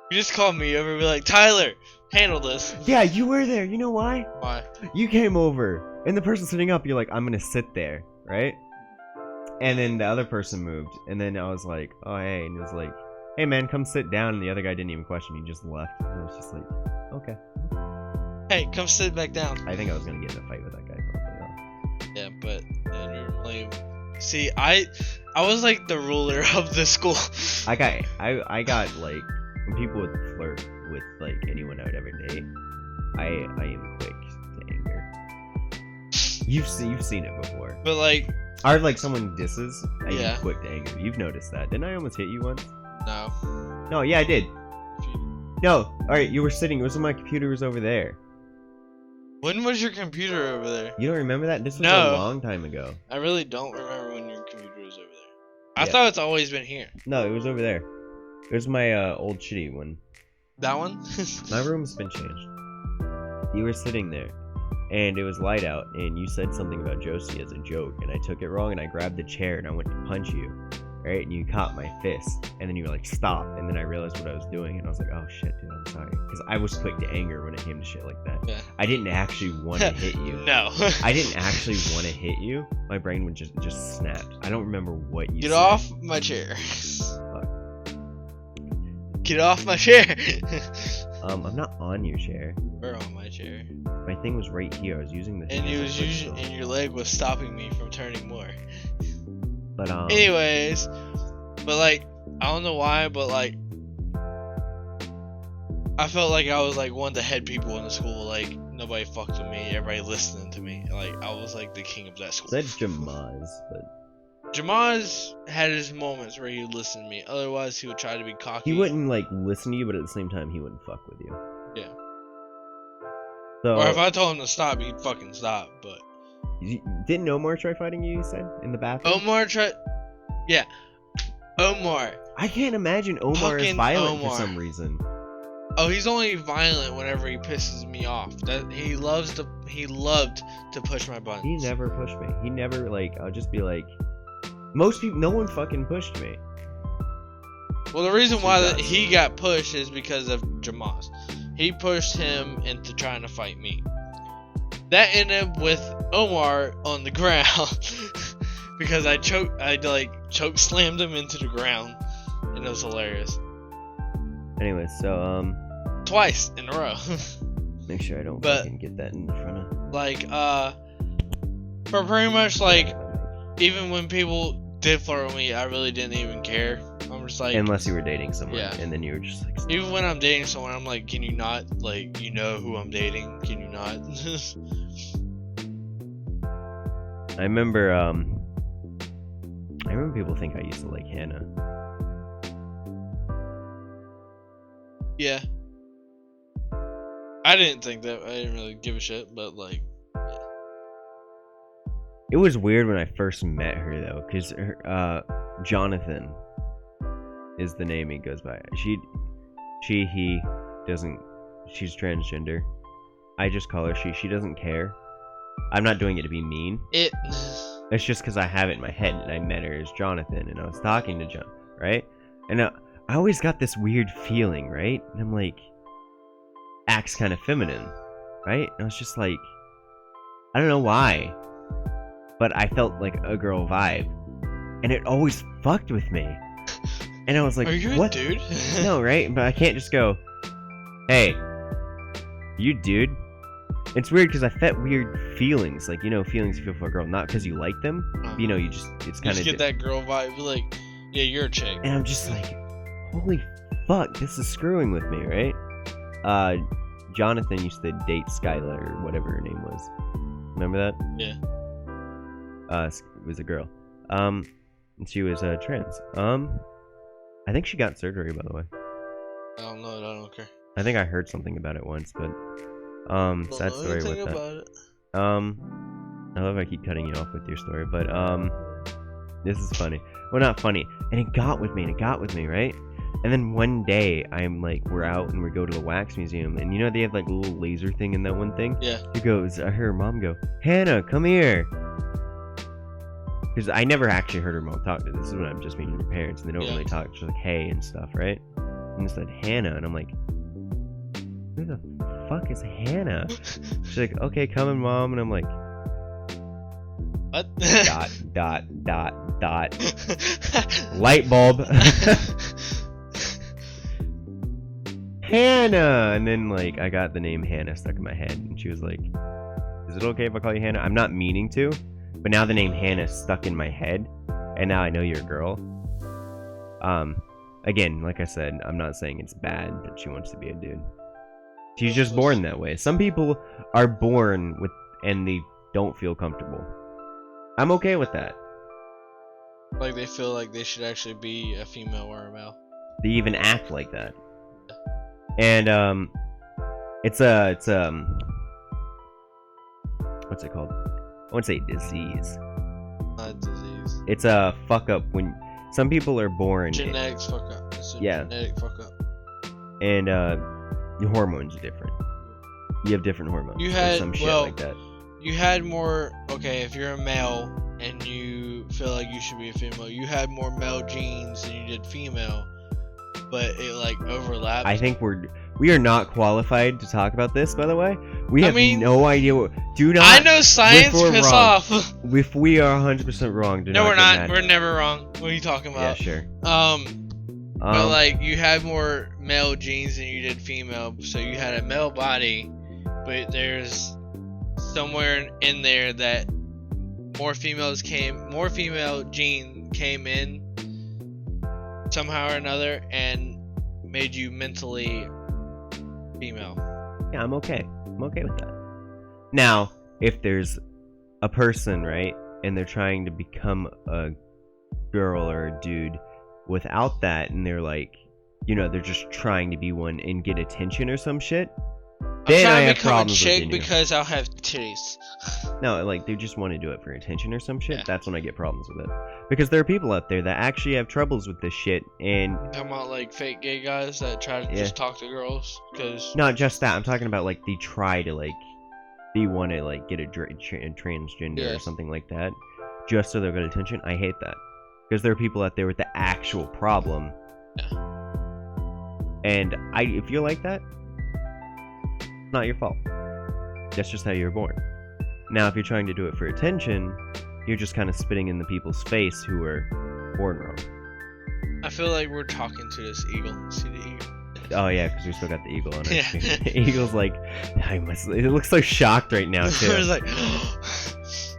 You just called me over and be like, Tyler, handle this. Yeah, you were there. You know why? Why? You came over. And the person sitting up, you're like, I'm gonna sit there, right? And then the other person moved. And then I was like, oh, hey. And he was like, hey, man, come sit down. And the other guy didn't even question. He just left. And I was just like, okay. Hey, come sit back down. I think I was gonna get in a fight with that guy probably. Yeah, but lame. See, I was like the ruler of the school. I got like, when people would flirt with like anyone I would ever date, I am quick to anger. You've seen it before. But like, Or like someone disses, I Yeah. am quick to anger. You've noticed that. Didn't I almost hit you once? no. No, yeah, I did. No, alright, you were sitting, it was when my computer was over there. When was your computer over there? You don't remember that? This was No. a long time ago. I really don't remember when your computer was over there. I Yeah. thought it's always been here. No, it was over there. It was my old shitty one. That one? My room's been changed. You were sitting there, and it was light out, and you said something about Josie as a joke, and I took it wrong, and I grabbed the chair, and I went to punch you, right? And you caught my fist, and then you were like, stop, and then I realized what I was doing, and I was like, oh shit, dude, I'm sorry. Because I was quick to anger when it came to shit like that. Yeah. I didn't actually want to hit you. No. I didn't actually want to hit you. My brain would just snapped. I don't remember what you Get said. off my chair. Get off my chair. I'm not on your chair. Or on my chair. My thing was right here. I was using the And thing you as was a using, footstool. and your leg was stopping me from turning more. But Anyways, but like, I don't know why, but like, I felt like I was like one of the head people in the school. Like, nobody fucked with me. Everybody listening to me. Like, I was like the king of that school. that's Jamaz, but Jamaz had his moments where he would listen to me. Otherwise, he would try to be cocky. he wouldn't like listen to you, but at the same time he wouldn't fuck with you. Yeah. So Or if I told him to stop, he'd fucking stop. But didn't Omar try fighting you? You said in the bathroom. Omar tried. Yeah. Omar. I can't imagine Omar is Fucking violent Omar. for some reason. Oh, he's only violent whenever he pisses me off. That he loved to push my buttons. He never pushed me. He never like. I'll just be like, most people. No one fucking pushed me. Well, the reason why that does. he got pushed is because of Jamaz. He pushed him into trying to fight me. That ended with Omar on the ground because I choke slammed him into the ground, and it was hilarious. Anyway, so Twice in a row. make sure I don't But- fucking get that in the front of. Like, for pretty much like, even when people did flirt with me, I really didn't even care. I'm just like, Unless you were dating someone, Yeah. and then you were just like. even when I'm dating someone, I'm like, can you not, like, you know who I'm dating? Can you not? I remember people think I used to like Hannah. Yeah. I didn't think that. I didn't really give a shit, but like, It was weird when I first met her though, cause Jonathan is the name he goes by. He doesn't. She's transgender. I just call her she. She doesn't care. I'm not doing it to be mean. it. It's just because I have it in my head, and I met her as Jonathan, and I was talking to John, right? And I always got this weird feeling, right? And I'm like, acts kind of feminine, right? And I was just like, I don't know why, but I felt like a girl vibe, and it always fucked with me. And I was like, Are you what? a dude? No, right? But I can't just go, hey, you dude. It's weird because I felt weird feelings, like, you know, feelings you feel for a girl, not because you like them. You know, it's You kind just of. get that girl vibe. You're like, yeah, you're a chick. And I'm just like, holy fuck, this is screwing with me, right? Jonathan used to date Skylar or whatever her name was. Remember that? Yeah. It was a girl. And she was trans. I think she got surgery, by the way. I don't know. I don't care. I think I heard something about it once, but Don't sad know story with anything that. about it. I love I keep cutting you off with your story, but this is funny. Well, not funny, and it got with me, right? And then one day, I'm like, we're out and we go to the wax museum, and you know they have like a little laser thing in that one thing. Yeah. He goes, I heard her mom go, Hannah, come here. Because I never actually heard her mom talk to. This is when I'm just meeting her parents, and they don't Yeah. really talk. She's like, hey and stuff, right? And it said Hannah, and I'm like, who the fuck is Hannah? She's like, okay, coming, mom, and I'm like, What? dot. Light bulb. Hannah! And then, like, I got the name Hannah stuck in my head, and she was like, is it okay if I call you Hannah? I'm not meaning to, but now the name Hannah stuck in my head, and now I know you're a girl. Again, like I said, I'm not saying it's bad that she wants to be a dude. She's just born that way. Some people are born with, and they don't feel comfortable. I'm okay with that. Like they feel like they should actually be a female or a male. They even act like that. And it's what's it called? I wouldn't say disease. Not a disease. It's a fuck up when some people are born. Genetics fuck up. It's a Yeah. genetic fuck up. And your hormones are different. You have different hormones. You or had- some shit well, like that. You had more. Okay, if you're a male and you feel like you should be a female, you had more male genes than you did female. But it like overlapped. I think we are not qualified to talk about this, by the way. We have mean, no idea what. Do not. I know science. we're Piss wrong. off. If we are 100% wrong, do No, not we're get not. mad. We're never wrong. What are you talking Yeah, about? sure. But like you had more male genes than you did female, so you had a male body, but there's somewhere in there that more female gene came in somehow or another and made you mentally female. Yeah, I'm okay. I'm okay with that. Now, if there's a person, right, and they're trying to become a girl or a dude without that, and they're like, you know, they're just trying to be one and get attention or some shit, then I I'm trying have to become a problems chick with you. because I'll have titties. No, like, they just want to do it for attention or some shit. Yeah. That's when I get problems with it. Because there are people out there that actually have troubles with this shit, and Talking about like fake gay guys that try to just talk to girls because not just that. I'm talking about, like, they try to, like, they want to, like, get a transgender or Yes. something like that, just so they'll get attention. I hate that. Because there are people out there with the actual problem. Yeah. And if you're like that, it's not your fault. That's just how you're born. Now, if you're trying to do it for attention, you're just kind of spitting in the people's face who are born wrong. I feel like we're talking to this eagle. See the eagle? Oh yeah, because we still got the eagle on our Yeah. screen. The eagle's like, it looks so shocked right now too. It's like,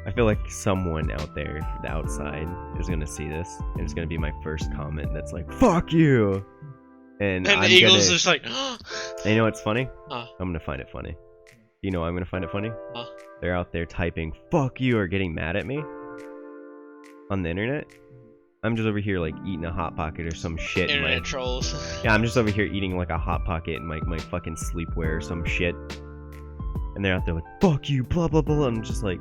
I feel like someone out there, the outside, is gonna see this, and it's gonna be my first comment that's like, "Fuck you," and and the I'm eagle's gonna. just like, And you know what's funny? Huh. I'm gonna find it funny. You know why I'm gonna find it funny? Huh. They're out there typing "fuck you" or getting mad at me on the internet. I'm just over here like eating a hot pocket or some shit. in my- internet trolls. Yeah, I'm just over here eating like a hot pocket in my fucking sleepwear or some shit. And they're out there like, fuck you, blah blah blah. I'm just like,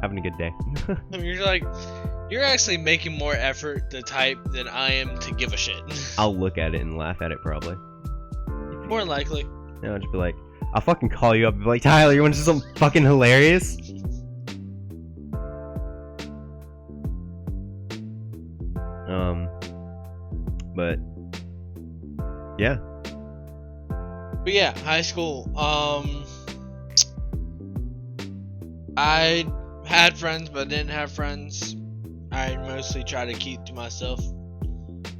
having a good day. I mean, you're like, you're actually making more effort to type than I am to give a shit. I'll look at it and laugh at it probably. More than likely. No, I'll just be like, I'll fucking call you up and be like, Tyler, you want to do something fucking hilarious? But yeah. But yeah, high school. I had friends, but didn't have friends. I mostly tried to keep to myself.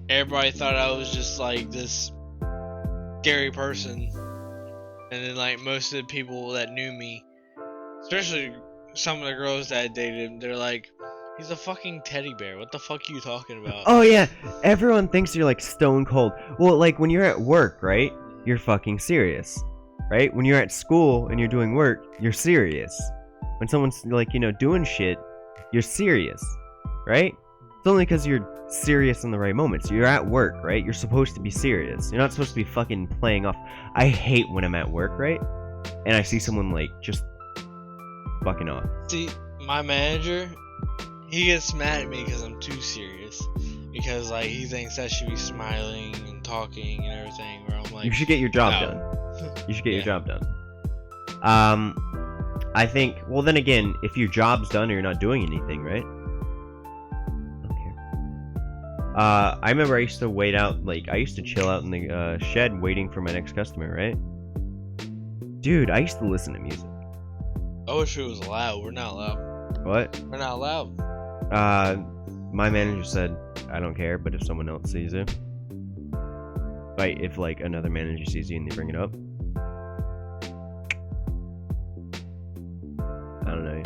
Everybody thought I was just like this scary person, And then like most of the people that knew me, especially some of the girls that I dated, they're like, he's a fucking teddy bear. What the fuck are you talking about? Oh yeah, everyone thinks you're like stone cold. Well, like when you're at work, right? You're fucking serious, right? When you're at school and you're doing work, you're serious. When someone's like, doing shit, you're serious, right? It's only because you're serious in the right moments. You're at work, right? You're supposed to be serious. You're not supposed to be fucking playing off. I hate when I'm at work, right? And I see someone like just fucking off. See, my manager, he gets mad at me because I'm too serious. Because like he thinks I should be smiling and talking and everything. Where I'm like, You should get your job no. done. You should get your Yeah. job done. I think. Well, then again, if your job's done or you're not doing anything, right? Okay. I remember I used to wait out. Like I used to chill out in the shed waiting for my next customer, right? Dude, I used to listen to music. I wish it was loud. We're not loud. What? We're not loud. My manager said, I don't care, but if someone else sees it, like if like another manager sees you and they bring it up, I don't know.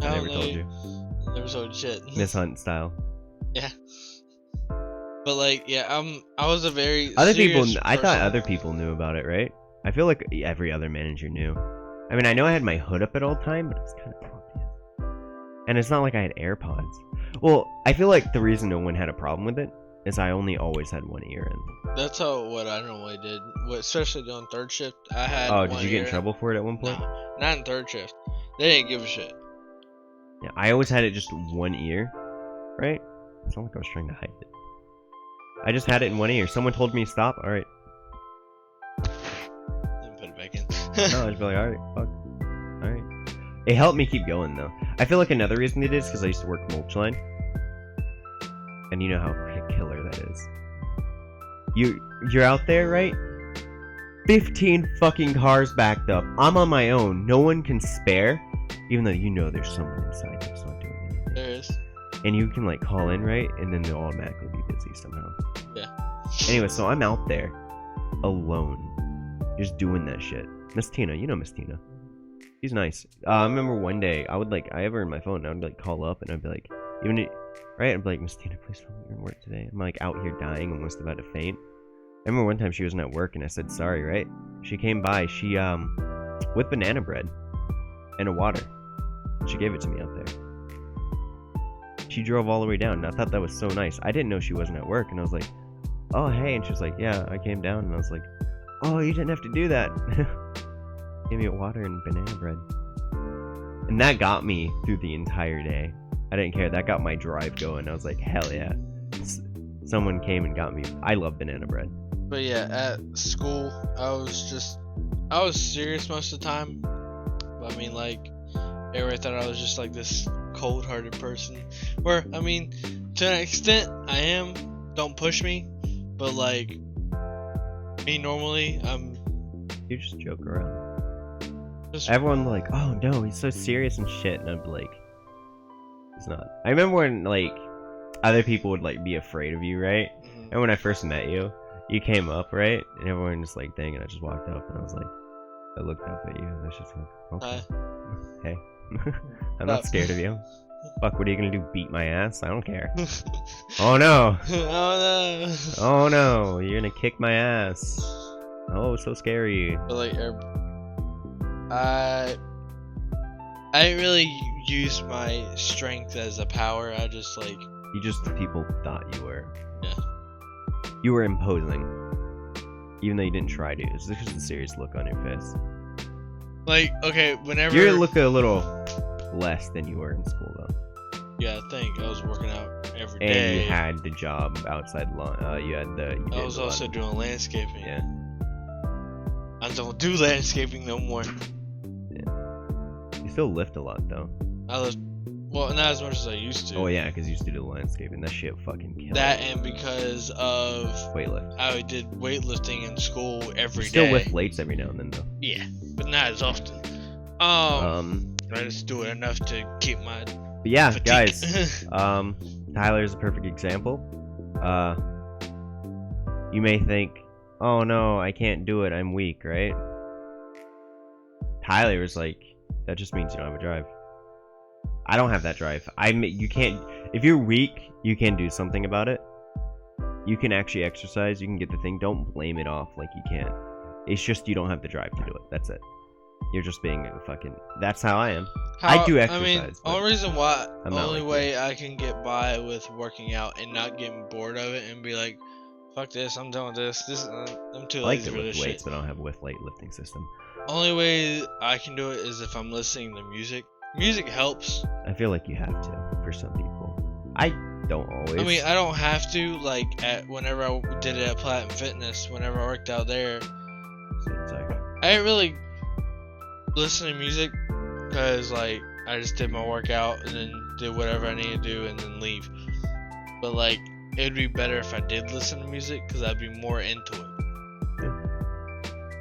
I never told you. Never told you shit. Miss Hunt style. Yeah. But like, yeah, I was a very Other people, serious I thought person. other people knew about it, right? I feel like every other manager knew. I mean, I know I had my hood up at all time, but it's kind of obvious. And it's not like I had AirPods. Well, I feel like the reason no one had a problem with it is I only always had one ear in. That's what I normally did. Especially doing third shift, I had. Oh, did one you get in ear. trouble for it at one point? No, not in third shift. They didn't give a shit. Yeah, I always had it just one ear, right? It's not like I was trying to hide it. I just had it in one ear. Someone told me stop. All right. Then put it back in. No, I just be like, all right, fuck. All right. It helped me keep going though. I feel like another reason they did is because I used to work mulch line, and you know how killer that is. You're out there, right? 15 fucking cars backed up. I'm on my own. No one can spare, even though you know there's someone inside that's not doing anything. There is. And you can like call in, right? And then they'll automatically be busy somehow. Yeah. Anyway, so I'm out there alone, just doing that shit. Miss Tina, you know Miss Tina. She's nice. I remember one day I have her in my phone. And I would like call up and I'd be like, right? I'd be like, Miss Tina, please tell me you're in work today. I'm like out here dying, almost about to faint. I remember one time she wasn't at work and I said sorry, right? She came by. She with banana bread and a water. She gave it to me out there. She drove all the way down, and I thought that was so nice. I didn't know she wasn't at work, and I was like, oh, hey. And she was like, yeah, I came down, and I was like, oh, you didn't have to do that. Gave me a water and banana bread. And that got me through the entire day. I didn't care. That got my drive going. I was like, hell yeah. Someone came and got me. I love banana bread. But yeah, at school, I was serious most of the time. I mean, like, everybody thought I was just like this cold-hearted person. Where, I mean, to an extent, I am. Don't push me. But like, me normally, You just joke around. just Everyone like, oh no, he's so serious and shit. And I'd be like, he's not. I remember when like other people would like be afraid of you, right? Mhm. And when I first met you, you came up, right? And everyone just like, dang, and I just walked up and I was like, I looked up at you and I was just like, okay. Hey, I'm not scared of you. Fuck, what are you gonna do? Beat my ass? I don't care. Oh no! Oh no! Oh no! You're gonna kick my ass. Oh, so scary. But like, I didn't really use my strength as a power. I just like, People thought you were. Yeah. You were imposing. Even though you didn't try to. It's just a serious look on your face. okay, whenever You look a little less than you were in school though. yeah, I think I was working out every And day. you had the job outside lawn. You I was also doing landscaping. Yeah. I don't do landscaping no more. You still lift a lot though. I lift, well, not as much as I used to. Oh yeah, because you used to do landscaping. That shit fucking killed. That and because of Weightlift. I did weightlifting in school every You day. still lift weights every now and then though. Yeah, but not as often. I just do it enough to keep my But yeah, fatigue. guys. Tyler is a perfect example. You may think oh no, I can't do it, I'm weak, right? Tyler was like, that just means you don't have a drive. I don't have that drive. You can't, if you're weak, you can do something about it. You can actually exercise, you can get the thing. Don't blame it off like you can't. It's just you don't have the drive to do it. That's it. You're just being a fucking, that's how I am. I do exercise. I mean, but only reason why, I'm not only like way I can get by with working out and not getting bored of it and be like, fuck this, I'm done with this. I'm too I like lazy to for lift this weights, shit. but I don't have a lifting system. Only way I can do it is if I'm listening to music. Music helps. I feel like you have to for some people. I don't always. I mean, I don't have to. Like whenever I did it at Platinum Fitness, whenever I worked out there, Sorry. I didn't really listen to music because like I just did my workout and then did whatever I needed to do and then leave. But like it'd be better if I did listen to music because I'd be more into it.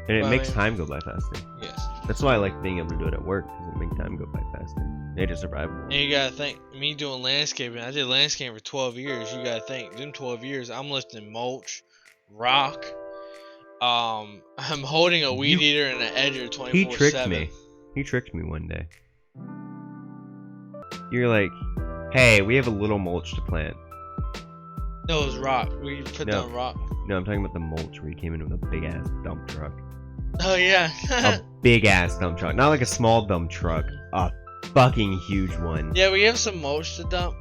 And it Well, makes I mean- time go by faster. Yes. That's why I like being able to do it at work, because it makes time go by faster. Made it survivable. And you gotta think, me doing landscaping, I did landscaping for 12 years. You gotta think, them 12 years, I'm lifting mulch, rock. I'm holding a weed eater and an edger 24/7. He tricked me. He tricked me one day. You're like, hey, we have a little mulch to plant. No, it was rock. We put No. down rock. No, I'm talking about the mulch where he came in with a big ass dump truck. Oh yeah. A big ass dump truck. Not like a small dump truck. A fucking huge one. Yeah, we have some mulch to dump.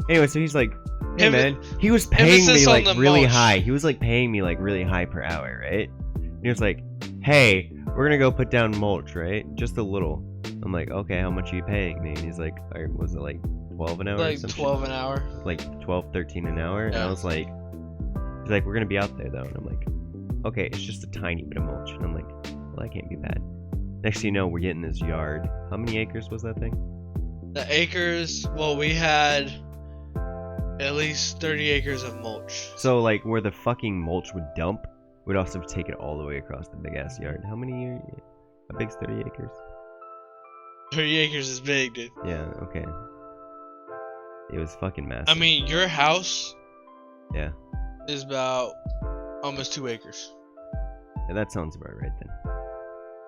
Anyway, so he's like, hey Em- man, he was paying emphasis me on like the really mulch. high. He was like paying me like really high per hour, right? And he was like, hey, we're gonna go put down mulch, right? Just a little. I'm like, okay, how much are you paying me? And he's like, alright, was it like 12 an hour? or Like some shit? 12 an hour. Like 12, 13 an hour? And I Yeah. was like, he's like, we're gonna be out there though. And I'm like, okay, it's just a tiny bit of mulch. And I'm like, well, that can't be bad. Next thing you know, we're getting this yard. How many acres was that thing? The acres, well, we had at least 30 acres of mulch. So like where the fucking mulch would dump, we'd also take it all the way across the big ass yard. How many? How big's 30 acres? 30 acres is big, dude. Yeah, okay. It was fucking massive. I mean, your house yeah. is about almost 2 acres. Yeah, that sounds about right then.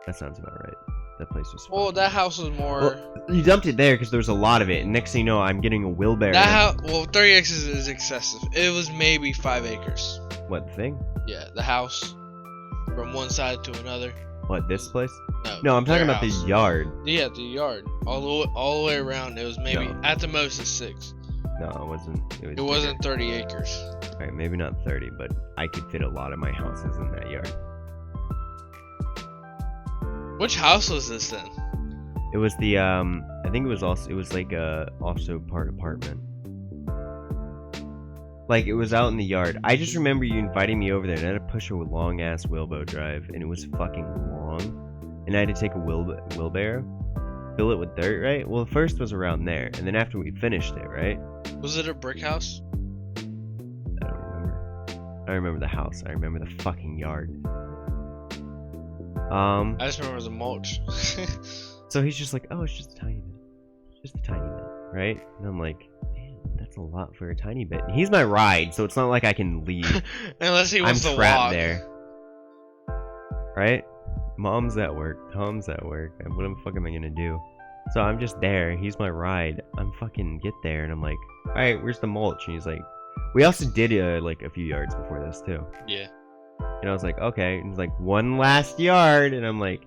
That sounds about right. That place was. Well, fucking- that house was more. Well, you dumped it there because there was a lot of it, and next thing you know, I'm getting a wheelbarrow. That house, well, 30 acres is excessive. It was maybe 5 acres. What the thing? Yeah, the house from one side to another. What, this place? No, No, I'm talking their about house. the yard. Yeah, the yard, all the way around. It was maybe No. at the most is 6. No, it wasn't. It was. It wasn't 30 acres. Alright, maybe not 30, but I could fit a lot of my houses in that yard. Which house was this then? It was the I think it was like also part apartment. Like it was out in the yard. I just remember you inviting me over there and I had to push a long ass wheelbarrow drive and it was fucking long. And I had to take a wheelbarrow, fill it with dirt, right? Well, the first was around there, and then after we finished it, right? Was it a brick house? I don't remember. I remember the house. I remember the fucking yard. I just remember the mulch. So he's just like, oh, it's just a tiny bit. Just a tiny bit, right? And I'm like, damn, that's a lot for a tiny bit. And he's my ride, so it's not like I can leave. Unless he I'm wants to trapped walk. there. Right? Mom's at work. Tom's at work. What the fuck am I gonna do? So I'm just there. He's my ride. I'm fucking get there, and I'm like, alright, where's the mulch? And he's like, we also did like a few yards before this too. Yeah. And I was like, okay. And he's like, one last yard. And I'm like,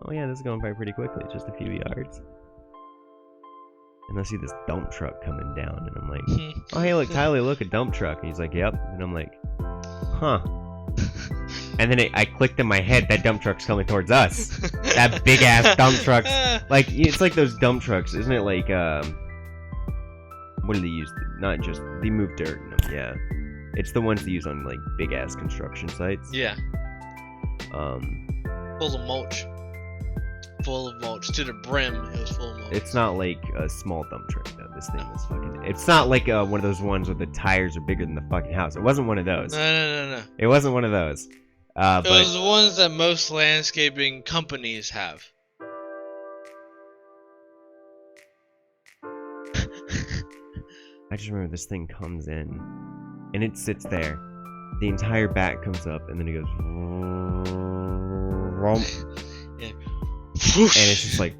oh yeah, this is going by pretty quickly. Just a few yards. And I see this dump truck coming down. And I'm like, oh hey, look, Tyler, look, a dump truck. And he's like, yep. And I'm like, huh. And then I clicked in my head, that dump truck's coming towards us. That big ass dump truck. Like, it's like those dump trucks, isn't it? Like, what do they use? Not just, they move dirt in them, yeah. It's the ones they use on, like, big ass construction sites. Yeah. Um, Full of mulch. Full of mulch. To the brim, it was full of mulch. It's not like a small dump truck, though. This thing was fucking. It's not like one of those ones where the tires are bigger than the fucking house. It wasn't one of those. No. It wasn't one of those. It But was the ones that most landscaping companies have. I just remember this thing comes in, and it sits there, the entire back comes up, and then it goes, and it's just like,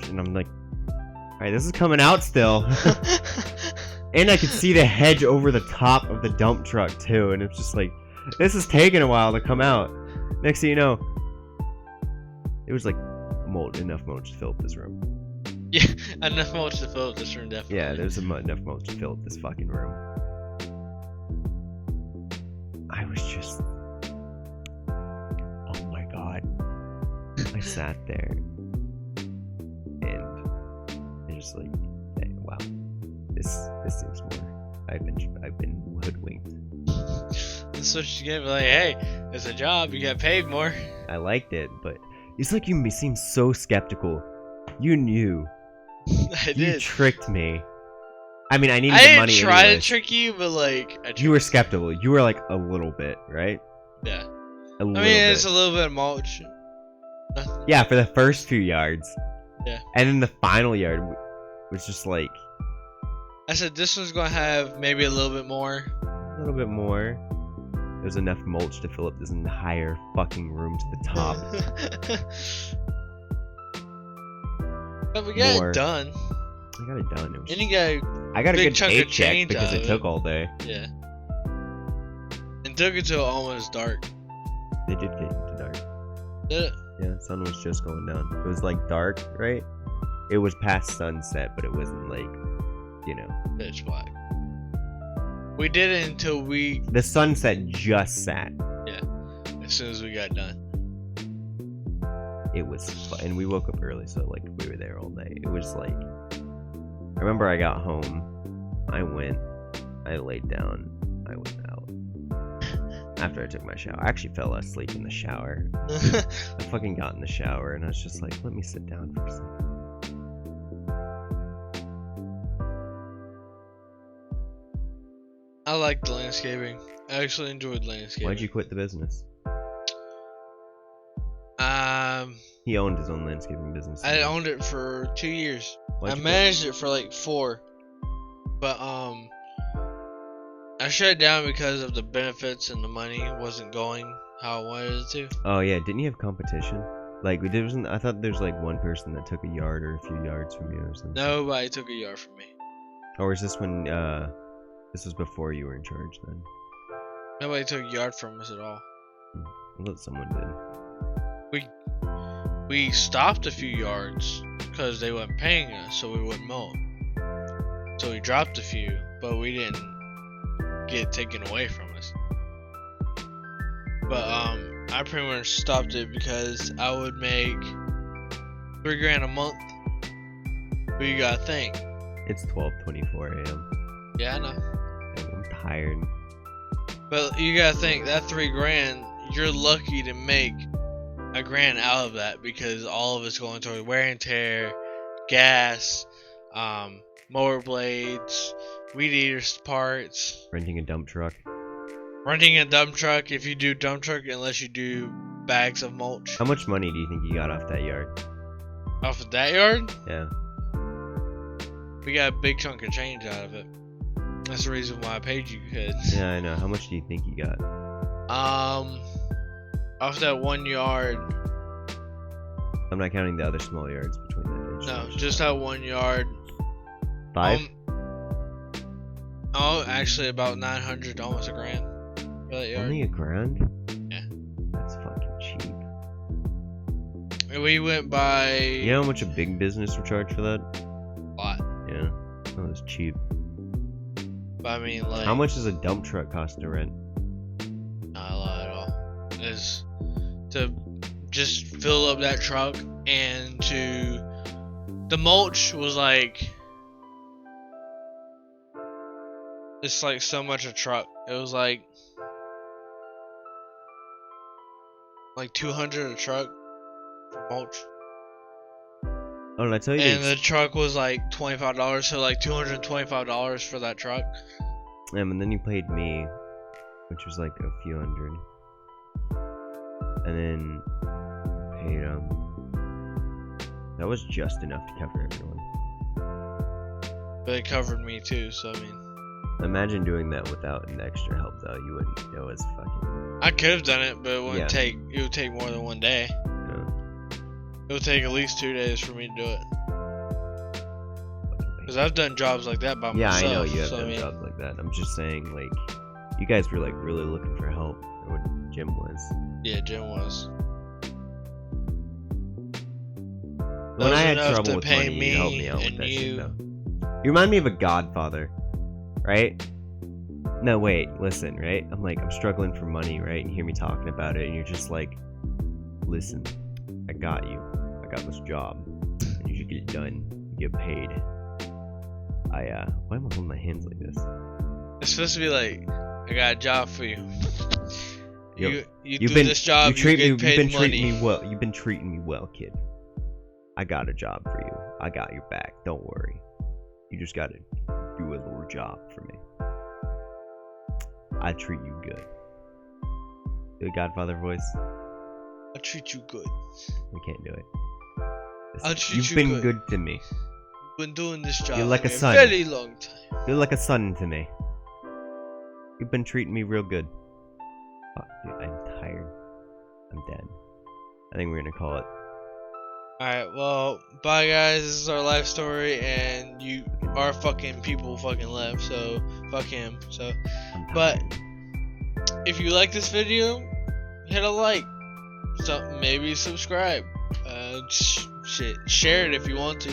and I'm like, all right, this is coming out still. And I could see the hedge over the top of the dump truck too, and it's just like, this is taking a while to come out. Next thing you know, it was like enough mulch to fill up this room. Yeah, enough mulch to fill up this room, definitely. Yeah, there's enough mulch to fill up this fucking room. I was just, oh my god. I sat there, and it's just like, hey, wow, this seems more. I've been hoodwinked. That's what you get. Like, hey, it's a job. You got paid more. I liked it, but it's like you seem so skeptical. You knew. I You did. tricked me. I mean, I needed I the didn't money try anyways. to trick you, but like, You were skeptical. You were like a little bit, right? Yeah. A little I mean, bit. it's a little bit of mulch. Nothing. Yeah, for the first few yards. Yeah. And then the final yard was just like I said this one's gonna have maybe a little bit more. a little bit more. There's enough mulch to fill up this entire fucking room to the top. But we got More. it done. I got it done. It was And you got I got a big good chunk of paycheck change because out it of took it. all day. yeah. And took it till almost dark. They did get into dark. Did it? Yeah, the sun was just going down. It was like dark, right? It was past sunset, but it wasn't like, you know. Pitch black. We did it until The sunset just sat. as soon as we got done. It was fun. And we woke up early, so like we were there all day. It was like, I remember I got home, I laid down, I went out. After I took my shower, I actually fell asleep in the shower. I fucking got in the shower and I was just like, let me sit down for a second. I liked landscaping. I actually enjoyed landscaping. Why'd you quit the business? Um, He owned his own landscaping business. I owned it for 2 years. Why'd I you quit? managed it for like 4, but I shut it down because of the benefits and the money wasn't going how I wanted it to. Oh yeah, didn't you have competition? Like there wasn't. I thought there's like one person that took a yard or a few yards from you or something. Nobody took a yard from me. Or is this when this was before you were in charge then? Nobody took a yard from us at all. I thought someone did. We stopped a few yards because they weren't paying us, so we wouldn't mow 'em. So we dropped a few, but we didn't get taken away from us. But I pretty much stopped it because I would make $3,000 a month. But you gotta think. It's 12:24 a.m. Yeah, I know. I'm tired. But you gotta think that $3,000, you're lucky to make $1,000 out of that because all of it's going toward wear and tear, gas, mower blades, weed eater parts, Renting a dump truck. renting a dump truck if you do dump truck, unless you do bags of mulch. How much money do you think you got off that yard? Off of that yard, Yeah. we got a big chunk of change out of it. That's the reason why I paid you good. Yeah, I know. How much do you think you got? Off that 1 yard, I'm not counting the other small yards between that ditch. no, just that 1 yard. 5? Oh, actually about 900, almost $1,000 for that yard. Only $1,000? Yeah. That's fucking cheap. And we went by You know how much a big business would charge for that? a lot. Yeah. That was cheap. But I mean, like, How much does a dump truck cost to rent? not a lot at all. Is to just fill up that truck and the mulch was like, it's like so much a truck. It was like 200 a truck for mulch. Oh, did I tell you? And the truck was like $25, so like $225 for that truck. And then you paid me, which was like a few hundred. And then paid that was just enough to cover everyone. But it covered me too, so I mean, Imagine doing that without an extra help though. You wouldn't. It was fucking. I could have done it, but it wouldn't Yeah. take. It would take more than one day. It would take at least 2 days for me to do it. Cause I've done jobs like that by Yeah, myself. I know you have so, I done mean, jobs like that. I'm just saying, like, you guys were like really looking for help. Or what Jim was. Yeah, Jim was. When That was I had enough trouble to with pay money, you helped me out with and that you. shit though. You remind me of a godfather, right? No, wait, listen, right? I'm struggling for money, right? And you hear me talking about it, and you're just like, listen, I got you. I got this job. And you should get it done. You get paid. Why am I holding my hands like this? It's supposed to be like, I got a job for you. Yep. You do this job, you get paid you've been money. treating me well. You've been treating me well, kid. I got a job for you. I got your back. Don't worry. You just gotta do a little job for me. I treat you good. Good Godfather voice. I'll treat you good. We can't do it. I'll treat You've you been good. good to me. Been doing this job You're like a for son. very long time. You're like a son to me. You've been treating me real good. Fuck, dude, I'm tired. I'm dead. I think we're gonna call it. Alright, well, bye guys. This is our life story, and our fucking people fucking left, so fuck him. So, I'm but tired. if you like this video, hit a like. So maybe subscribe. Shit, share it if you want to.